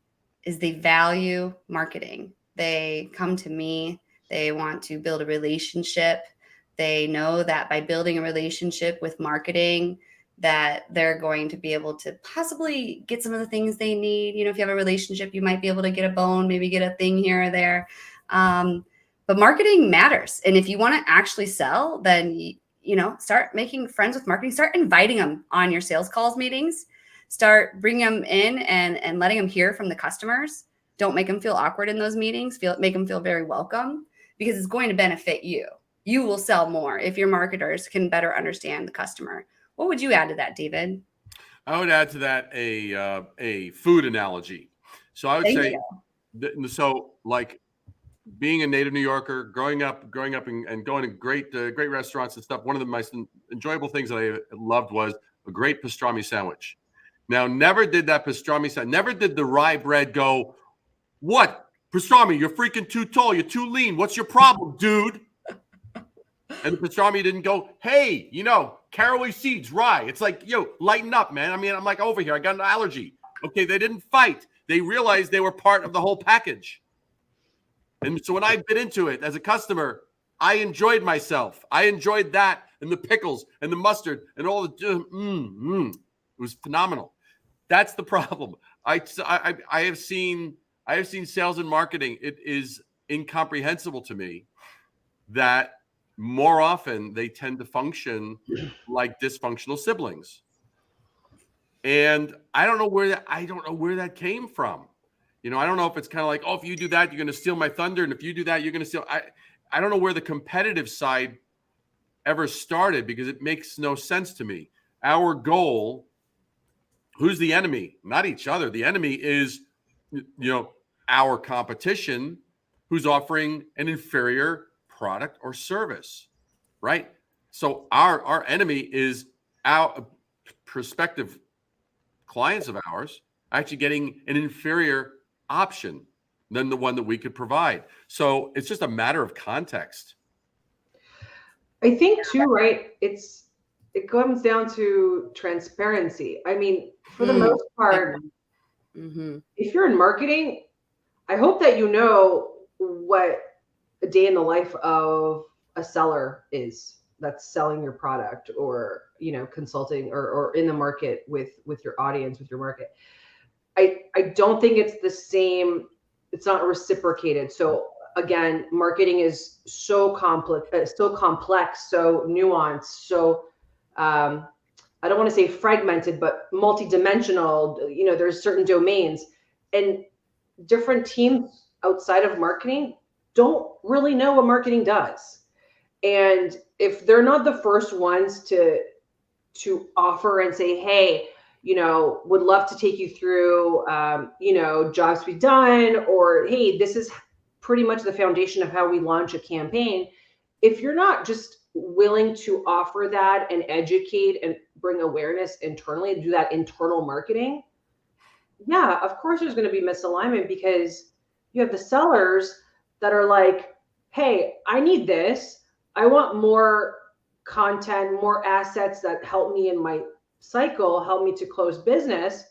is they value marketing. They come to me, they want to build a relationship. They know that by building a relationship with marketing, that they're going to be able to possibly get some of the things they need. You know, if you have a relationship, you might be able to get a bone, maybe get a thing here or there. But marketing matters. And if you want to actually sell, then, you know, start making friends with marketing, start inviting them on your sales calls meetings, start bringing them in and letting them hear from the customers. Don't make them feel awkward in those meetings, make them feel very welcome, because it's going to benefit you. You will sell more if your marketers can better understand the customer. What would you add to that, David? I would add to that a food analogy. So I would say, so like being a native New Yorker, growing up and going to great restaurants and stuff. One of the most enjoyable things that I loved was a great pastrami sandwich. Now, never did that pastrami sandwich, never did the rye bread go, what? Pastrami, you're freaking too tall. You're too lean. What's your problem, dude? And the pastrami didn't go, hey, you know, caraway seeds, rye. It's like, yo, lighten up, man. I mean, I'm like over here. I got an allergy. Okay, they didn't fight. They realized they were part of the whole package. And so when I bit into it as a customer, I enjoyed myself. I enjoyed that and the pickles and the mustard and all the, it was phenomenal. That's the problem. I have seen sales and marketing. It is incomprehensible to me that more often they tend to function like dysfunctional siblings. And I don't know where that came from. You know, I don't know if it's kind of like, oh, if you do that, you're going to steal my thunder. And if you do that, you're going to steal. I don't know where the competitive side ever started, because it makes no sense to me. Our goal, who's the enemy? Not each other. The enemy is, you know, our competition, who's offering an inferior product or service, right? So our enemy is our prospective clients of ours actually getting an inferior option than the one that we could provide. So it's just a matter of context. I think too, right? It comes down to transparency. I mean, for the most part, if you're in marketing, I hope that you know what a day in the life of a seller is that's selling your product, or, you know, consulting or in the market with your audience, with your market. I don't think it's the same. It's not reciprocated. So again, marketing is so complex, so nuanced, so I don't want to say fragmented, but multidimensional. You know, there's certain domains, and different teams outside of marketing don't really know what marketing does. And if they're not the first ones to offer and say, hey, you know, would love to take you through, you know, jobs to be done, or, hey, this is pretty much the foundation of how we launch a campaign. If you're not just willing to offer that and educate and bring awareness internally and do that internal marketing, yeah, of course there's going to be misalignment, because you have the sellers that are like, hey, I need this. I want more content, more assets that help me in my cycle, help me to close business.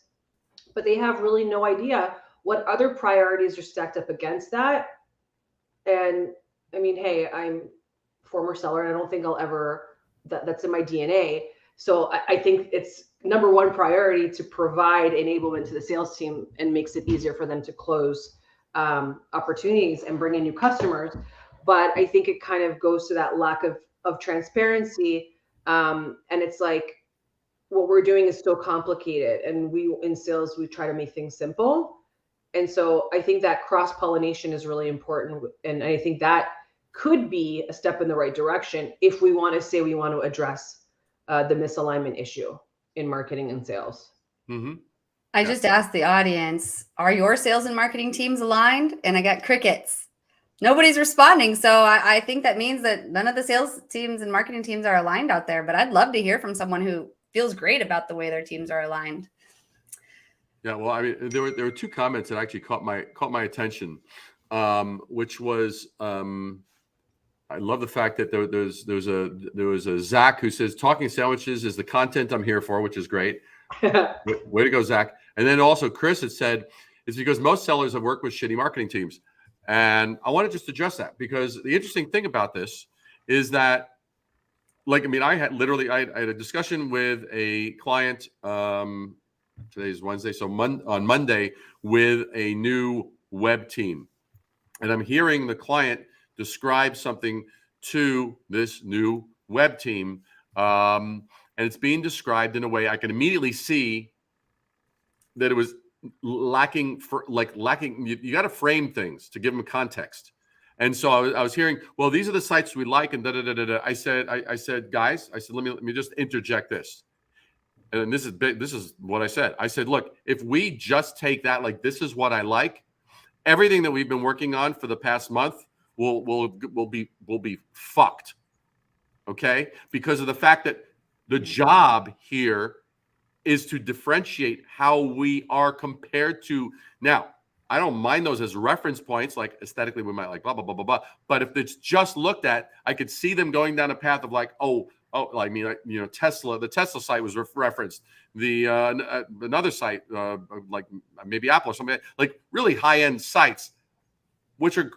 But they have really no idea what other priorities are stacked up against that. And I mean, hey, I'm a former seller, and I don't think I'll ever, that's in my DNA. So I think it's number one priority to provide enablement to the sales team, and makes it easier for them to close opportunities and bring in new customers. But I think it kind of goes to that lack of transparency And it's like, what we're doing is so complicated, and we in sales, we try to make things simple. And so I think that cross-pollination is really important. And I think that could be a step in the right direction if we want to say we want to address the misalignment issue in marketing and sales. Mm-hmm. I just asked the audience, are your sales and marketing teams aligned? And I got crickets. Nobody's responding. So I think that means that none of the sales teams and marketing teams are aligned out there. But I'd love to hear from someone who feels great about the way their teams are aligned. Yeah, well, I mean, there were two comments that actually caught my attention, which was I love the fact that there was a Zach who says talking sandwiches is the content I'm here for, which is great. Way to go, Zach. And then also Chris had said it's because most sellers have worked with shitty marketing teams, and I want to just address that, because the interesting thing about this is that, like, I mean, I had a discussion with a client. Today's Wednesday, so on Monday, with a new web team, and I'm hearing the client describe something to this new web team, and it's being described in a way I can immediately see that it was lacking. You got to frame things to give them context. And so I was hearing, well, these are the sites we like, and da da da da da. I said, guys, let me just interject this. And this is big. This is what I said. I said, look, if we just take that, like, this is what I like, everything that we've been working on for the past month will be fucked. Okay? Because of the fact that the job here is to differentiate how we are compared to. Now, I don't mind those as reference points, like aesthetically we might like blah, blah, blah, blah, blah. But if it's just looked at, I could see them going down a path of like, I mean, you know, Tesla, the Tesla site was referenced. The another site, like maybe Apple or something, like really high-end sites, which are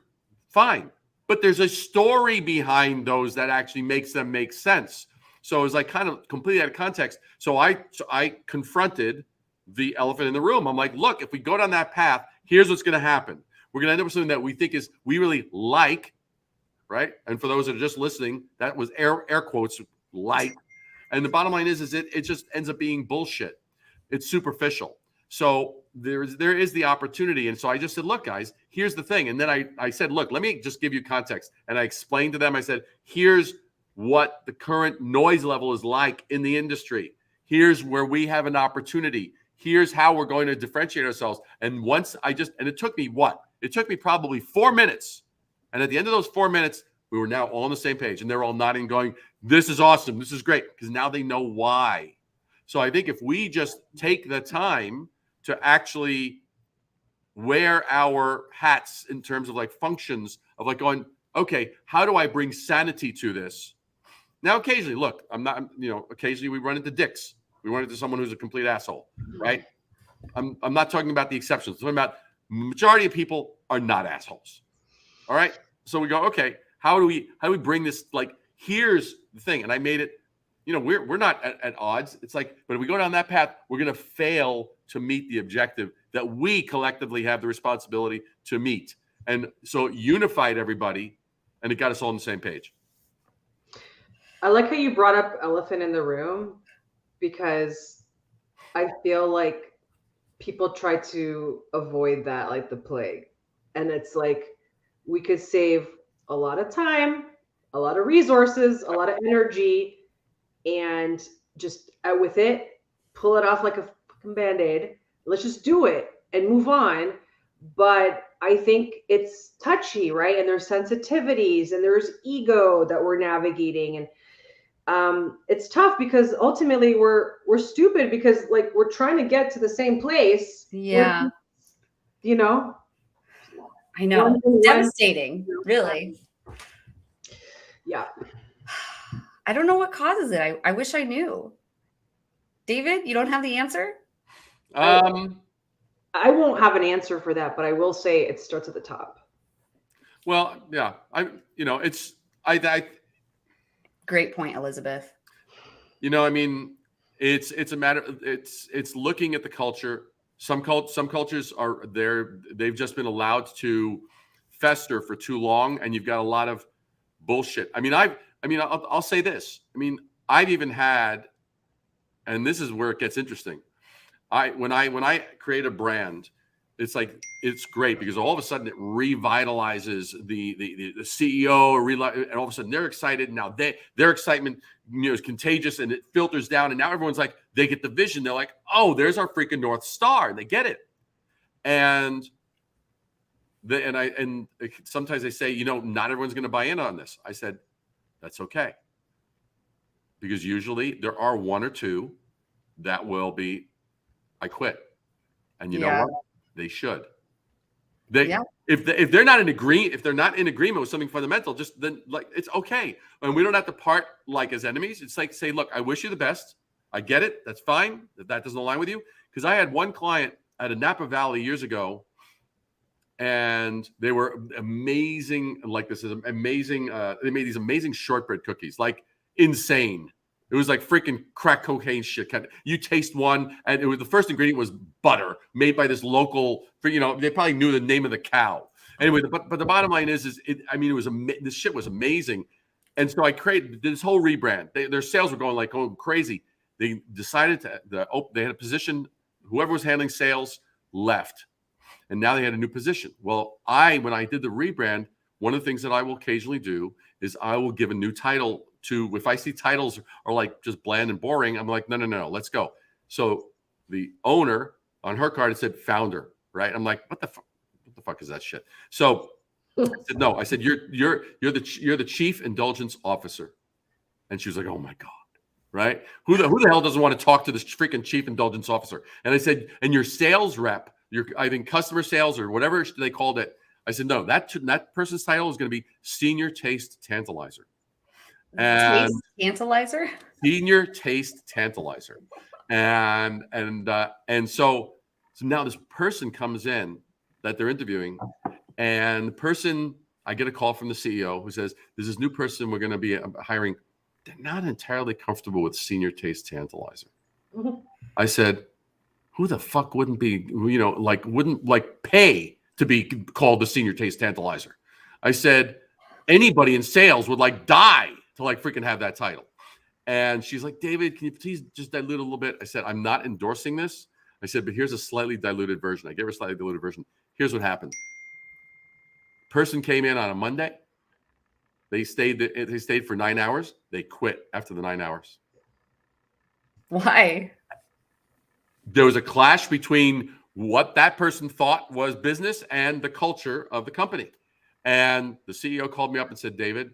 fine. But there's a story behind those that actually makes them make sense. So it was like kind of completely out of context. So I confronted the elephant in the room. I'm like, look, if we go down that path, here's what's going to happen. We're going to end up with something that we think we really like, right? And for those that are just listening, that was air quotes, like. And the bottom line is it just ends up being bullshit. It's superficial. So there is the opportunity. And so I just said, look, guys, here's the thing. And then I said, look, let me just give you context. And I explained to them, I said, here's what the current noise level is like in the industry. Here's where we have an opportunity. Here's how we're going to differentiate ourselves. And it took me what? It took me probably 4 minutes. And at the end of those 4 minutes, we were now all on the same page. And they're all nodding, going, this is awesome. This is great. Because now they know why. So I think if we just take the time to actually wear our hats in terms of like functions of like going, okay, how do I bring sanity to this? Now, occasionally, look, occasionally we run into dicks. We run into someone who's a complete asshole, right? I'm not talking about the exceptions. I'm talking about majority of people are not assholes. All right. So we go, okay, how do we bring this? Like, here's the thing. And I made it, we're not at odds. It's like, but if we go down that path, we're going to fail to meet the objective that we collectively have the responsibility to meet. And so it unified everybody, and it got us all on the same page. I like how you brought up elephant in the room, because I feel like people try to avoid that like the plague. And it's like, we could save a lot of time, a lot of resources, a lot of energy, and just with it, pull it off like a fucking Band-Aid. Let's just do it and move on. But I think it's touchy, right? And there's sensitivities and there's ego that we're navigating. And it's tough because ultimately we're stupid because like we're trying to get to the same place. Yeah. I know. Devastating, really. Yeah. I don't know what causes it. I wish I knew. David, you don't have the answer? I won't have an answer for that, but I will say it starts at the top. Well, yeah. Great point, Elizabeth. It's a matter. It's looking at the culture. Some cultures are there. They've just been allowed to fester for too long, and you've got a lot of bullshit. I'll say this. I've even had, and this is where it gets interesting. When I create a brand, it's like, it's great because all of a sudden it revitalizes the CEO, and all of a sudden they're excited. Now their excitement, is contagious, and it filters down, and now everyone's like, they get the vision. They're like, oh, there's our freaking North Star, and they get it. And sometimes they say, not everyone's going to buy in on this. I said, that's okay, because usually there are one or two that will be, I quit, and you know what? They should. If they're not in agreement with something fundamental, just then, like, it's okay, and we don't have to part like as enemies. It's like, say, look, I wish you the best. I get it. That's fine if that doesn't align with you. Because I had one client at a Napa Valley years ago, and they were amazing. Like, this is amazing. They made these amazing shortbread cookies, like insane. It was like freaking crack cocaine shit. You taste one, and it was, the first ingredient was butter made by this local. They probably knew the name of the cow. Anyway, but the bottom line is this shit was amazing, and so I created this whole rebrand. Their sales were going crazy. They decided they had a position. Whoever was handling sales left, and now they had a new position. Well, when I did the rebrand, one of the things that I will occasionally do is I will give a new title to, if I see titles are like just bland and boring, I'm like, no, let's go. So the owner on her card, it said founder, right? I'm like, what the fuck is that shit? So I said, no, I said, you're the chief indulgence officer. And she was like, oh my God, right? Who the hell doesn't want to talk to this freaking chief indulgence officer? And I said, and your sales rep, I think customer sales or whatever they called it. I said, no, that person's title is going to be senior taste tantalizer. And taste tantalizer? Senior taste tantalizer. And so now this person comes in that they're interviewing, and the person, I get a call from the CEO who says, there's this new person we're going to be hiring. They're not entirely comfortable with senior taste tantalizer. Mm-hmm. I said, who the fuck wouldn't pay to be called the senior taste tantalizer? I said, anybody in sales would die to freaking have that title. And she's like, David, can you please just dilute a little bit? I said, I'm not endorsing this. I said, but here's a slightly diluted version. I gave her a slightly diluted version. Here's what happened. Person came in on a Monday. They stayed for 9 hours. They quit after the 9 hours. Why? There was a clash between what that person thought was business and the culture of the company. And the CEO called me up and said, David,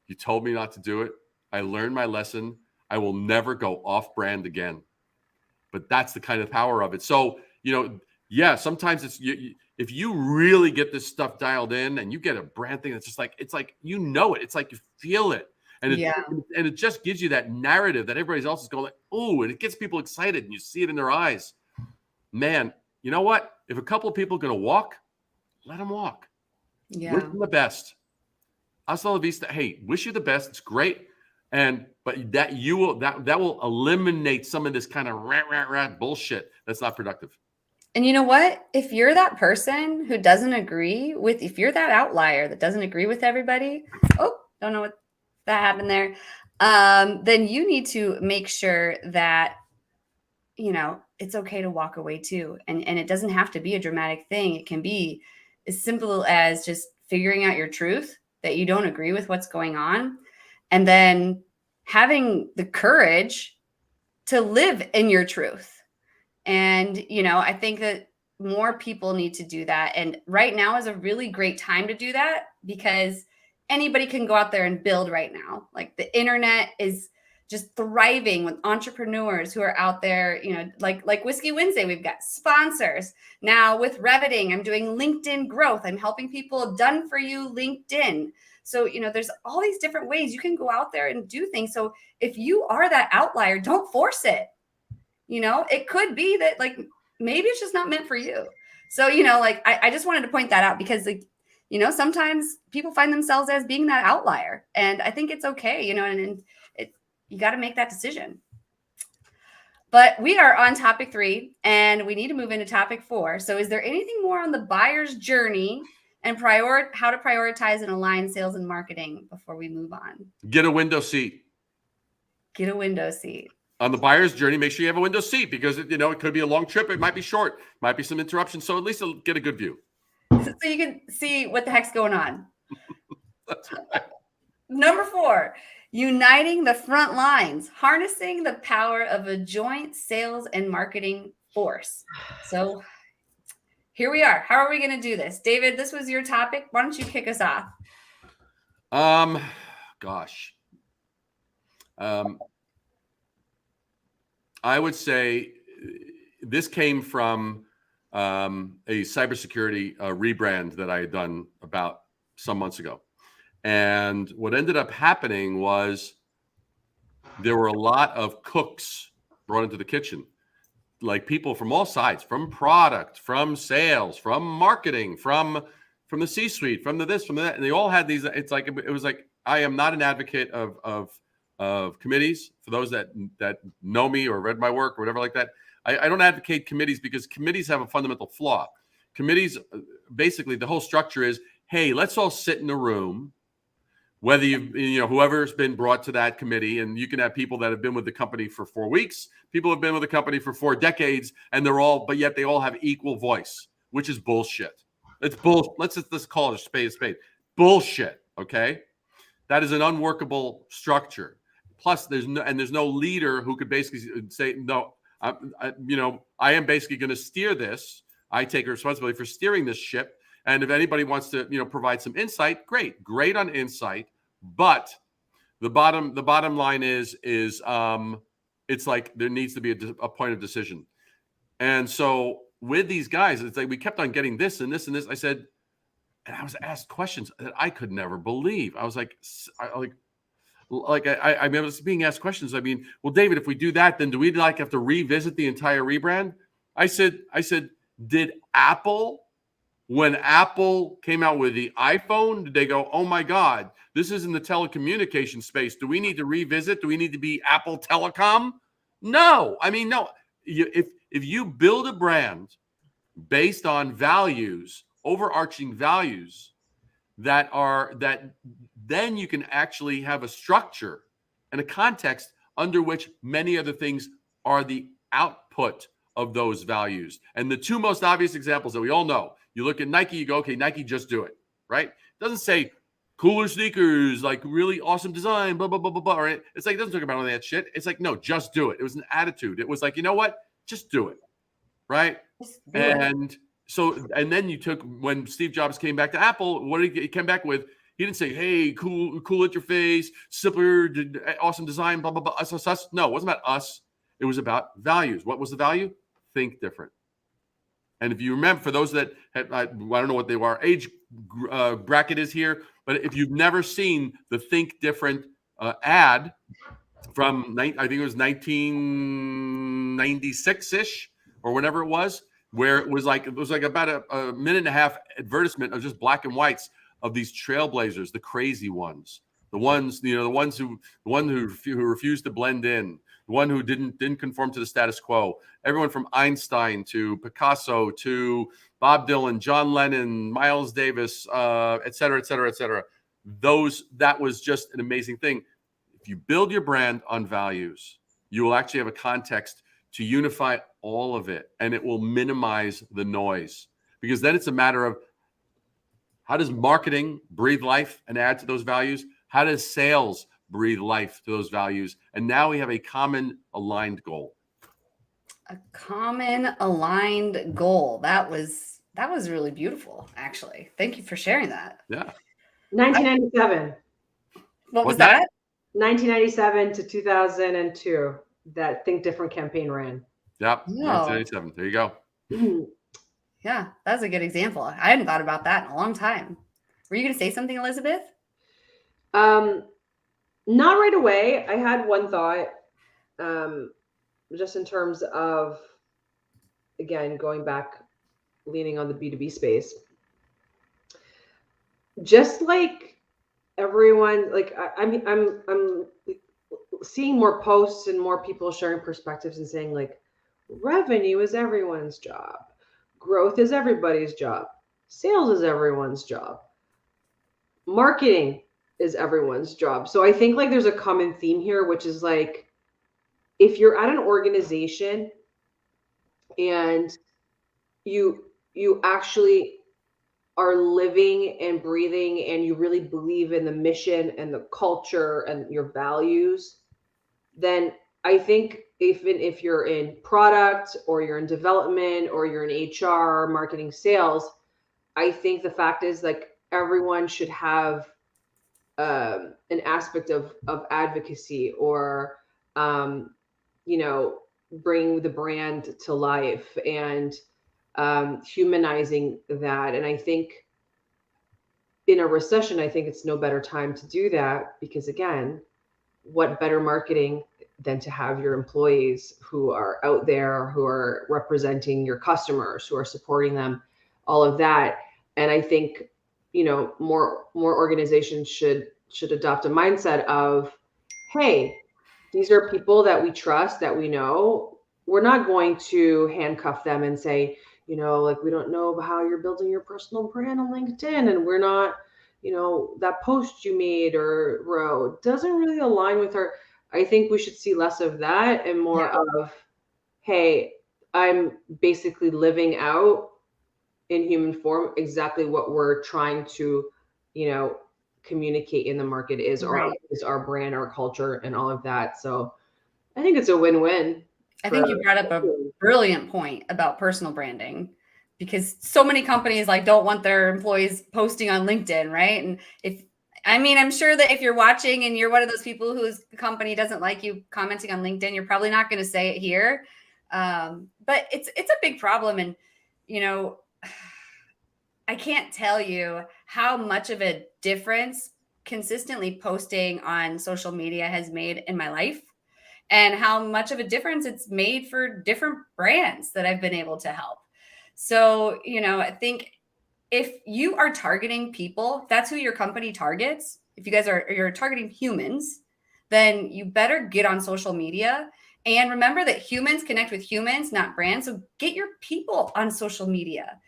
you told me not to do it. I learned my lesson. I will never go off brand again. But that's the kind of power of it. So, sometimes it's if you really get this stuff dialed in and you get a brand thing that's just like, it's like, it. It's like you feel it. And it just gives you that narrative that everybody else is going like, oh, and it gets people excited and you see it in their eyes. Man, you know what? If a couple of people are going to walk, let them walk. Yeah. Wish them the best. Hasta la vista. Hey, wish you the best. It's great. But that will eliminate some of this kind of rat bullshit that's not productive. And you know what? If you're that person who doesn't agree with, if you're that outlier that doesn't agree with everybody, don't know what that happened there. Then you need to make sure that, it's okay to walk away too. And it doesn't have to be a dramatic thing. It can be as simple as just figuring out your truth, that you don't agree with what's going on, and then having the courage to live in your truth. And, I think that more people need to do that. And right now is a really great time to do that because anybody can go out there and build right now. Like, the internet is just thriving with entrepreneurs who are out there, like Whiskey WinsDay, we've got sponsors. Now with Reviting, I'm doing LinkedIn growth. I'm helping people done for you LinkedIn. So, there's all these different ways you can go out there and do things. So if you are that outlier, don't force it. It could be that maybe it's just not meant for you. So, I just wanted to point that out because sometimes people find themselves as being that outlier, and I think it's okay, and you got to make that decision. But we are on topic 3 and we need to move into topic 4. So is there anything more on the buyer's journey and how to prioritize and align sales and marketing before we move on? Get a window seat. Get a window seat. On the buyer's journey, make sure you have a window seat because it could be a long trip. It might be short, might be some interruptions. So at least you'll get a good view. So you can see what the heck's going on. That's right. Number 4, uniting the front lines, harnessing the power of a joint sales and marketing force. So here we are. How are we going to do this? David, this was your topic. Why don't you kick us off? Gosh. I would say this came from a cybersecurity rebrand that I had done about some months ago. And what ended up happening was there were a lot of cooks brought into the kitchen, like people from all sides, from product, from sales, from marketing, from the C-suite, from the this, from that. And they all had these. It's like it was like I am not an advocate of committees. For those that know me or read my work or whatever like that, I don't advocate committees because committees have a fundamental flaw. Committees, basically, the whole structure is, hey, let's all sit in a room. Whether whoever's been brought to that committee, and you can have people that have been with the company for 4 weeks, people have been with the company for 4 decades, and but yet they all have equal voice, which is bullshit. It's bull. Let's call it a spade. Bullshit. Okay, that is an unworkable structure. Plus, there's no leader who could basically say, no, I am basically going to steer this. I take responsibility for steering this ship. And if anybody wants to, provide some insight, great on insight. But the bottom line is it's like there needs to be a point of decision. And so with these guys, it's like we kept on getting this and this and this. I said, and I was asked questions that I could never believe. I was like, I was being asked questions. I mean, well, David, if we do that, then do we have to revisit the entire rebrand? I said, did Apple? When Apple came out with the iPhone, did they go, oh my God, this is in the telecommunication space. Do we need to revisit? Do we need to be Apple Telecom? No. I mean, no. If you build a brand based on values, overarching values that then you can actually have a structure and a context under which many other things are the output of those values. And the 2 most obvious examples that we all know, you look at Nike, you go, okay, Nike, just do it, right? It doesn't say cooler sneakers, like really awesome design, blah, blah, blah, blah, blah. Or it's like, it doesn't talk about all that shit. It's like, no, just do it. It was an attitude. It was like, you know what? Just do it, right? And then you took, when Steve Jobs came back to Apple, what did he come back with? He didn't say, hey, cool interface, simpler, awesome design, blah, blah, blah, us. No, it wasn't about us. It was about values. What was the value? Think different. And if you remember, for those that I don't know what they were, age bracket is here, but if you've never seen the Think Different ad from, I think it was 1996-ish or whenever it was, where it was like about a minute and a half advertisement of just black and whites of these trailblazers, the crazy ones, the ones who refused to blend in, the one who didn't conform to the status quo. Everyone from Einstein to Picasso to Bob Dylan, John Lennon, Miles Davis, et cetera, et cetera, et cetera. That was just an amazing thing. If you build your brand on values, you will actually have a context to unify all of it, and it will minimize the noise. Because then it's a matter of, how does marketing breathe life and add to those values? How does sales breathe life to those values? And now we have a common aligned goal. A common aligned goal. That was really beautiful, actually. Thank you for sharing that. Yeah. 1997. What was that? 1997 to 2002. That Think Different campaign ran. Yep. No. 1997. There you go. Yeah, that's a good example. I hadn't thought about that in a long time. Were you going to say something, Elizabeth? Not right away. I had one thought, just in terms of, again, going back, leaning on the B2B space. Just like everyone, like I'm seeing more posts and more people sharing perspectives and saying, like, revenue is everyone's job. Growth is everybody's job. Sales is everyone's job. Marketing is everyone's job. So I think like there's a common theme here, which is like, if you're at an organization and you actually are living and breathing and you really believe in the mission and the culture and your values, then I think even if you're in product or you're in development or you're in HR, marketing, sales, I think the fact is like everyone should have an aspect of advocacy or you know, bring the brand to life and humanizing that. And I think in a recession, I think it's no better time to do that because again, what better marketing than to have your employees who are out there, who are representing your customers, who are supporting them, all of that. And I think, you know, more organizations should adopt a mindset of, hey, these are people that we trust, that we know. We're not going to handcuff them and say, you know, like, we don't know how you're building your personal brand on LinkedIn, and we're not, you know, that post you made or wrote doesn't really align with our. I think we should see less of that and more of, hey, I'm basically living out in human form exactly what we're trying to, you know, communicate in the market is our brand, our culture, and all of that. So I think it's a win-win. I think you brought up a brilliant point about personal branding, because so many companies like don't want their employees posting on LinkedIn, right? And I'm sure that if you're watching and you're one of those people whose company doesn't like you commenting on LinkedIn, you're probably not going to say it here. But it's a big problem. And, you know, I can't tell you how much of a difference consistently posting on social media has made in my life, and how much of a difference it's made for different brands that I've been able to help. So, you know, I think if you are targeting people, that's who your company targets. If you guys you're targeting humans, then you better get on social media. And remember that humans connect with humans, not brands. So get your people on social media.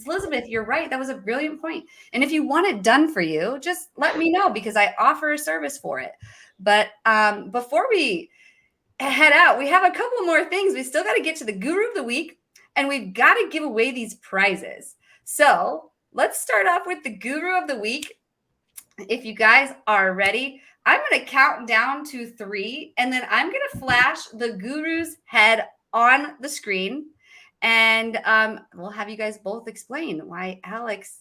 Elizabeth, you're right. That was a brilliant point. And if you want it done for you, just let me know, because I offer a service for it. But before we head out, we have a couple more things. We still got to get to the Guru of the Week, and we've got to give away these prizes. So let's start off with the Guru of the Week. If you guys are ready, I'm going to count down to 3, and then I'm going to flash the Guru's head on the screen. And we'll have you guys both explain why Alex.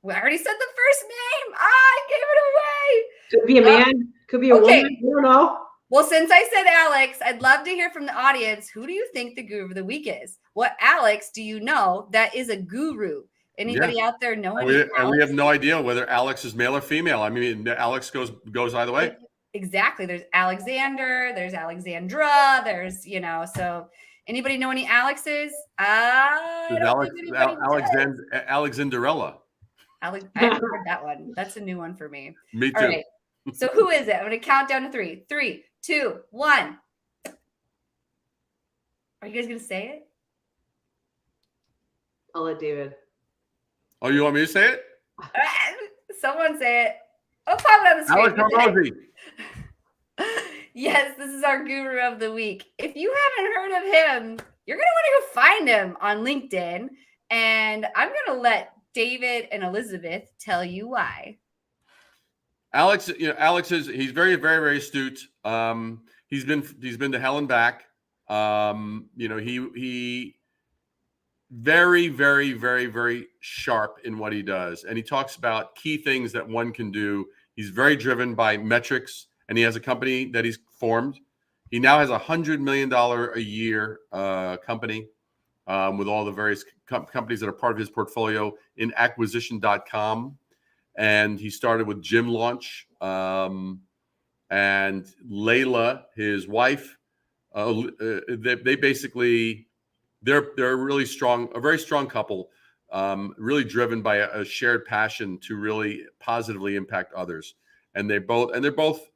We already said the first name. I gave it away. Could be a man, could be a woman. I don't know. Well, since I said Alex, I'd love to hear from the audience. Who do you think the Guru of the Week is? What Alex do you know that is a guru? Anybody out there know? And we have no idea whether Alex is male or female. I mean, Alex goes either way. Exactly. There's Alexander. There's Alexandra. There's, you know, so anybody know any Alexes? Alexanderella. I haven't heard that one. That's a new one for me. Me too. All right. So who is it? I'm going to count down to 3. 3, 2, 1. Are you guys going to say it? I'll let David. Oh, you want me to say it? Someone say it. Oh, pop it on the screen. Alex Hormozy. Yes, this is our Guru of the Week. If you haven't heard of him, you're going to want to go find him on LinkedIn. And I'm going to let David and Elizabeth tell you why. Alex, he's very, very, very astute. He's been to hell and back. He very, very, very, very sharp in what he does. And he talks about key things that one can do. He's very driven by metrics, and he has a company that he's formed. He now has $100 million a year company with all the various companies that are part of his portfolio in acquisition.com. And he started with Gym Launch. And Layla, his wife, they basically, they're a very strong couple, really driven by a shared passion to really positively impact others. And they're both,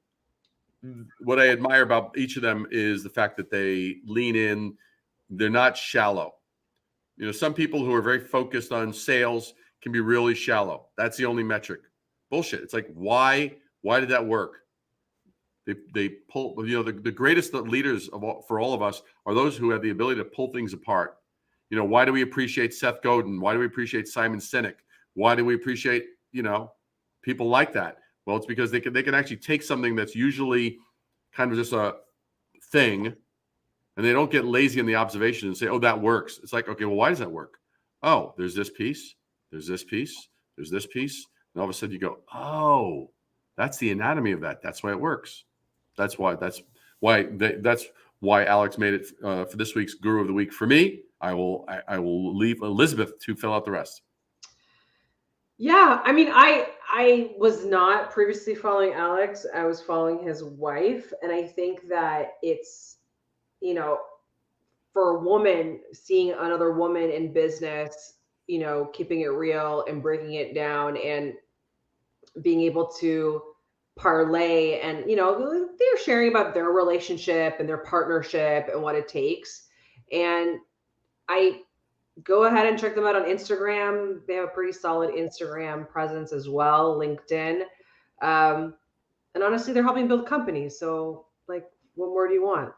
what I admire about each of them is the fact that they lean in. They're not shallow. You know, some people who are very focused on sales can be really shallow. That's the only metric. bullshit. It's like, why did that work? They pull, the greatest leaders for all of us are those who have the ability to pull things apart. Why do we appreciate Seth Godin? Why do we appreciate Simon Sinek? Why do we appreciate, people like that? Well, it's because they can actually take something that's usually kind of just a thing, and they don't get lazy in the observation and say, oh, that works. It's like, okay, well, why does that work? Oh, there's this piece, there's this piece, there's this piece. And all of a sudden you go, oh, that's the anatomy of that. That's why it works. That's why Alex made it for this week's Guru of the Week. For me, I will leave Elizabeth to fill out the rest. Yeah, I mean, I was not previously following Alex. I was following his wife, and I think that it's, for a woman, seeing another woman in business, keeping it real and breaking it down and being able to parlay, and they're sharing about their relationship and their partnership and what it takes. And I go ahead and check them out on Instagram. They have a pretty solid Instagram presence as well, LinkedIn. And honestly, they're helping build companies. So like, what more do you want?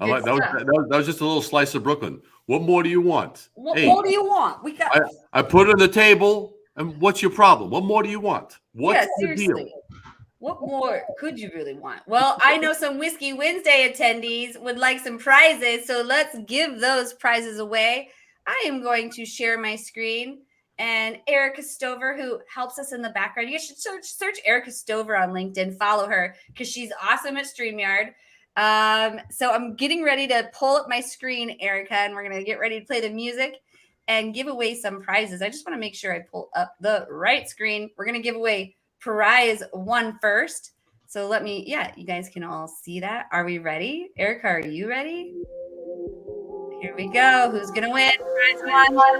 I like that was just a little slice of Brooklyn. What more do you want? What more do you want? We got. I put it on the table. And what's your problem? What more do you want? What's the deal? What more could you really want? Well, I know some Whiskey Wednesday attendees would like some prizes, so let's give those prizes away. I am going to share my screen, and Erica Stover, who helps us in the background, you should search Erica Stover on LinkedIn, follow her because she's awesome at StreamYard. So I'm getting ready to pull up my screen, Erica, and we're going to get ready to play the music and give away some prizes. I just want to make sure I pull up the right screen. We're going to give away prize 1 first. So you guys can all see that. Are we ready? Erica, are you ready? Here we go. Who's going to win? Prize 1.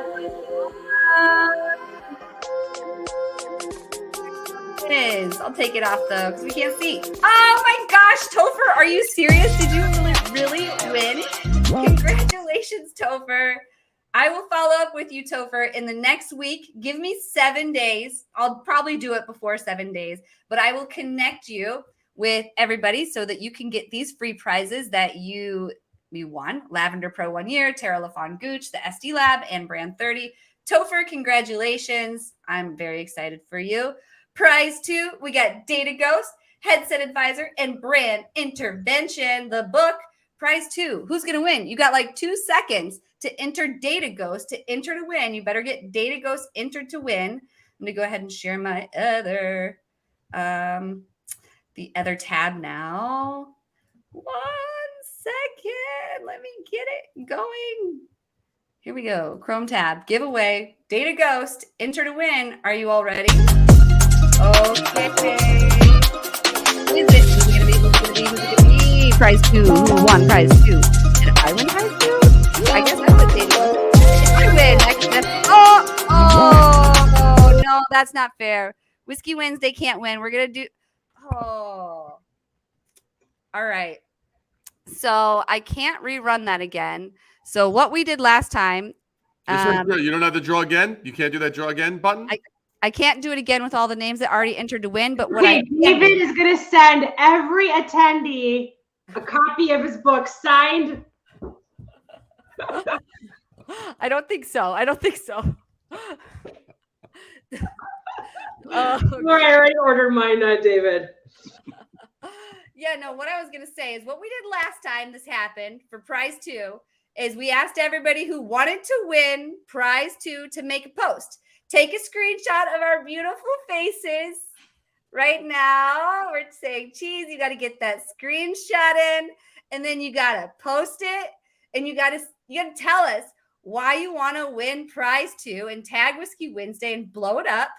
It is. I'll take it off though, because we can't see. Oh my gosh, Topher, are you serious? Did you really win? Congratulations, Topher. I will follow up with you, Topher, in the next week. Give me 7 days. I'll probably do it before 7 days, but I will connect you with everybody so that you can get these free prizes that you won. Lavender Pro 1 year, Tara LaFawn Gooch, the SD Lab, and Brand 30. Topher, congratulations. I'm very excited for you. Prize 2, we got Data Ghost, Headset Advisor, and Brand Intervention, the book. Prize 2, who's going to win? You got like 2 seconds to enter Data Ghost to enter to win. You better get Data Ghost entered to win. I'm going to go ahead and share my the other tab now. 1 second. Let me get it going. Here we go. Chrome tab, giveaway, Data Ghost, enter to win. Are you all ready? Okay. Who is it? Who's it going to be? Prize 2. Who won prize 2? Did I win prize 2? I guess I would say I win. Oh, no, that's not fair. Whiskey Wednesday can't win. We're going to do. Oh. All right. So I can't rerun that again. So what we did last time. You don't have the draw again? You can't do that draw again button? I can't do it again with all the names that already entered to win. But David is going to send every attendee a copy of his book signed. I don't think so. I already ordered mine, David. Yeah, no, what I was going to say is what we did last time this happened for prize 2 is we asked everybody who wanted to win prize 2 to make a post. Take a screenshot of our beautiful faces right now. We're saying cheese. You got to get that screenshot in, and then you got to post it, and you got to tell us why you want to win prize 2 and tag Whiskey Wednesday and blow it up.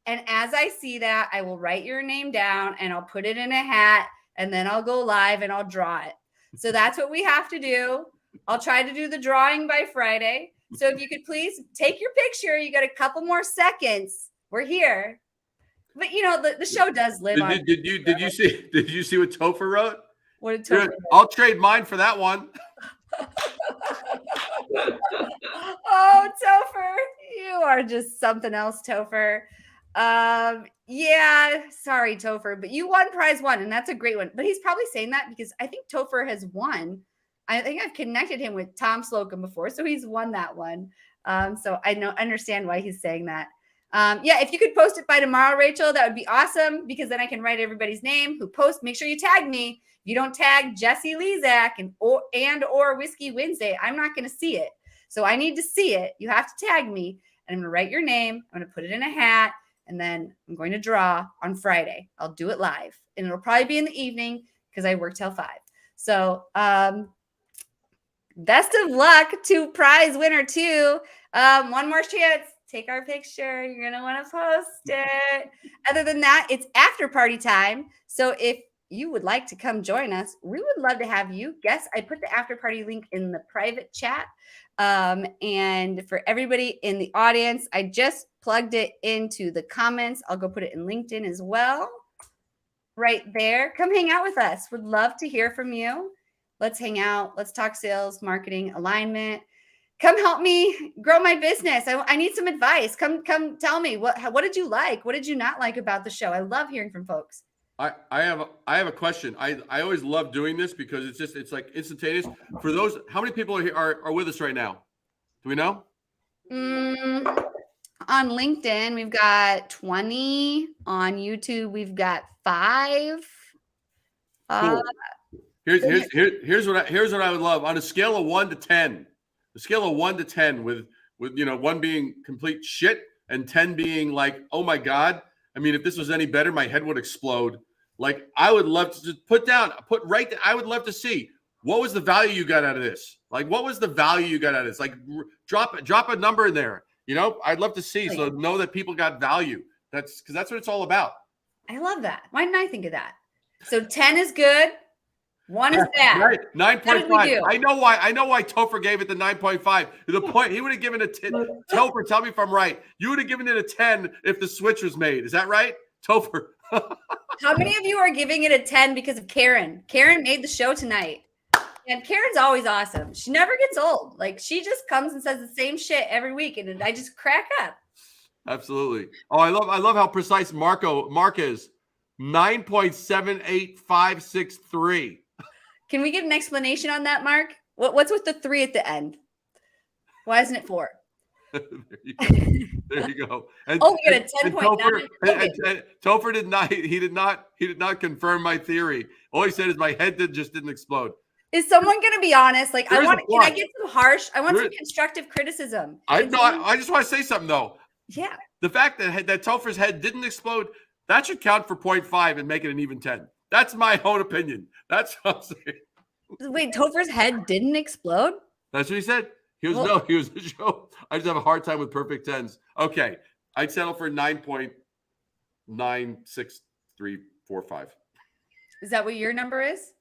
And as I see that, I will write your name down and I'll put it in a hat, and then I'll go live and I'll draw it. So that's what we have to do. I'll try to do the drawing by Friday. So if you could please take your picture, you got a couple more seconds. We're here. But the show does live on. Did you see what Topher wrote? What did Topher write? I'll trade mine for that one. Oh, Topher, You are just something else, Topher. Yeah, sorry, Topher, but you won prize one, and that's a great one. But he's probably saying that because I think Topher has won. I think I've connected him with Tom Slocum before, so he's won that one. So I understand why he's saying that. Yeah, if you could post it by tomorrow, Rachel, that would be awesome because then I can write everybody's name who posts. Make sure you tag me. If you don't tag Jesse Lezak and or Whiskey Wednesday, I'm not going to see it. So I need to see it. You have to tag me, and I'm going to write your name. I'm going to put it in a hat, and then I'm going to draw on Friday. I'll do it live, and it'll probably be in the evening because I work till 5. So best of luck to prize winner 2. One more chance. Take our picture. You're going to want to post it. Other than that, it's after party time. So if you would like to come join us, we would love to have you. Guess I put the after party link in the private chat. And for everybody in the audience, I just plugged it into the comments. I'll go put it in LinkedIn as well. Right there. Come hang out with us. Would love to hear from you. Let's hang out. Let's talk sales, marketing, alignment. Come help me grow my business. I need some advice. Come tell me what did you like? What did you not like about the show? I love hearing from folks. I have a question. I always love doing this because it's like instantaneous. For those, how many people are here are with us right now? Do we know? On LinkedIn, we've got 20. On YouTube, we've got 5. Cool. Here's what I would love on a scale of 1 to 10. The scale of 1 to 10 with 1 being complete shit and 10 being like, oh my God. I mean, if this was any better, my head would explode. Like, I would love to just I would love to see what was the value you got out of this. Like, what was the value you got out of this? Like, drop a number in there. I'd love to see, so know that people got value. That's because that's what it's all about. I love that. Why didn't I think of that? So 10 is good. 1 is bad. 9.5. I know why Topher gave it the 9.5. The point he would have given it 10. Topher, tell me if I'm right. You would have given it a 10 if the switch was made. Is that right, Topher? How many of you are giving it a 10 because of Karen? Karen made the show tonight. And Karen's always awesome. She never gets old. Like, she just comes and says the same shit every week, and I just crack up. Absolutely. Oh, I love how precise Mark is. 9.78563. Can we get an explanation on that, Mark? What's with the 3 at the end? Why isn't it 4? There you go. And, we got a 10.9. And Topher did not confirm my theory. All he said is my head didn't explode. Is someone going to be honest? Like, can I get some harsh? I want some constructive criticism. I just want to say something though. Yeah. The fact that Topher's head didn't explode, that should count for 0.5 and make it an even 10. That's my own opinion. That's what I'm saying. Wait, Topher's head didn't explode? That's what he said. He was a show. I just have a hard time with perfect 10s. Okay. I'd settle for 9.96345. Is that what your number is?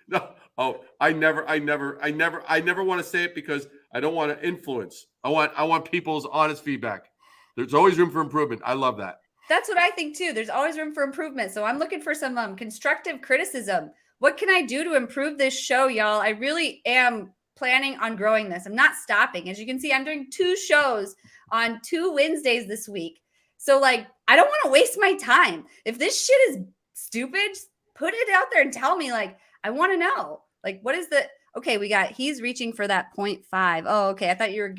No. Oh, I never want to say it because I don't want to influence. I want people's honest feedback. There's always room for improvement. I love that. That's what I think too. There's always room for improvement. So I'm looking for some constructive criticism. What can I do to improve this show, y'all? I really am planning on growing this. I'm not stopping. As you can see, I'm doing 2 shows on 2 Wednesdays this week. So like, I don't want to waste my time. If this shit is stupid, put it out there and tell me, like, I want to know, like, what is he's reaching for that 0.5. Oh, okay. I thought you were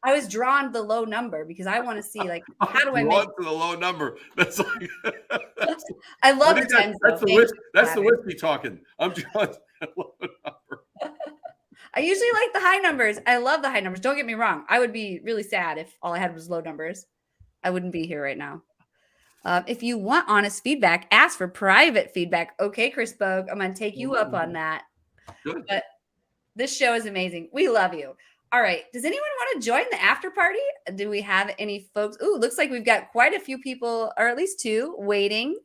I was drawn to the low number because I want to see, like, how do I make to the low number? That's like, I love the 10s. That's the whiskey talking. I'm drawn to the low number. I usually like the high numbers. I love the high numbers. Don't get me wrong. I would be really sad if all I had was low numbers. I wouldn't be here right now. If you want honest feedback, ask for private feedback. Okay, Chris Bogue, I'm going to take you up on that. Good. But this show is amazing. We love you. All right. Does anyone want to join the after party? Do we have any folks? Ooh, looks like we've got quite a few people, or at least 2, waiting.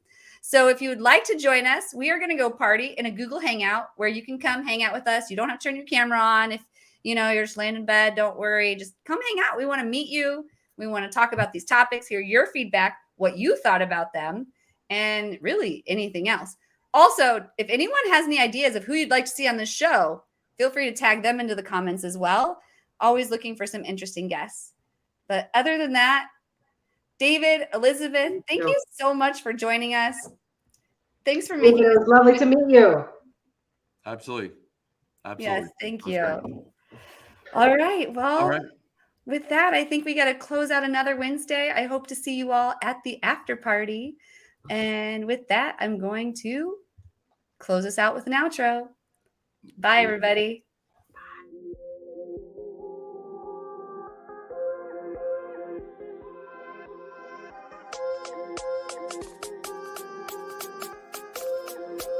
So if you would like to join us, we are going to go party in a Google Hangout where you can come hang out with us. You don't have to turn your camera on. If you're just laying in bed, don't worry. Just come hang out. We want to meet you. We want to talk about these topics, hear your feedback, what you thought about them, and really anything else. Also, if anyone has any ideas of who you'd like to see on this show, feel free to tag them into the comments as well. Always looking for some interesting guests. But other than that, David, Elizabeth, thank you so much for joining us. Thanks for making it was lovely to meet you. Absolutely. Yes, thank you. All right. Well, with that, I think we got to close out another Wednesday. I hope to see you all at the after party. And with that, I'm going to close us out with an outro. Bye, everybody.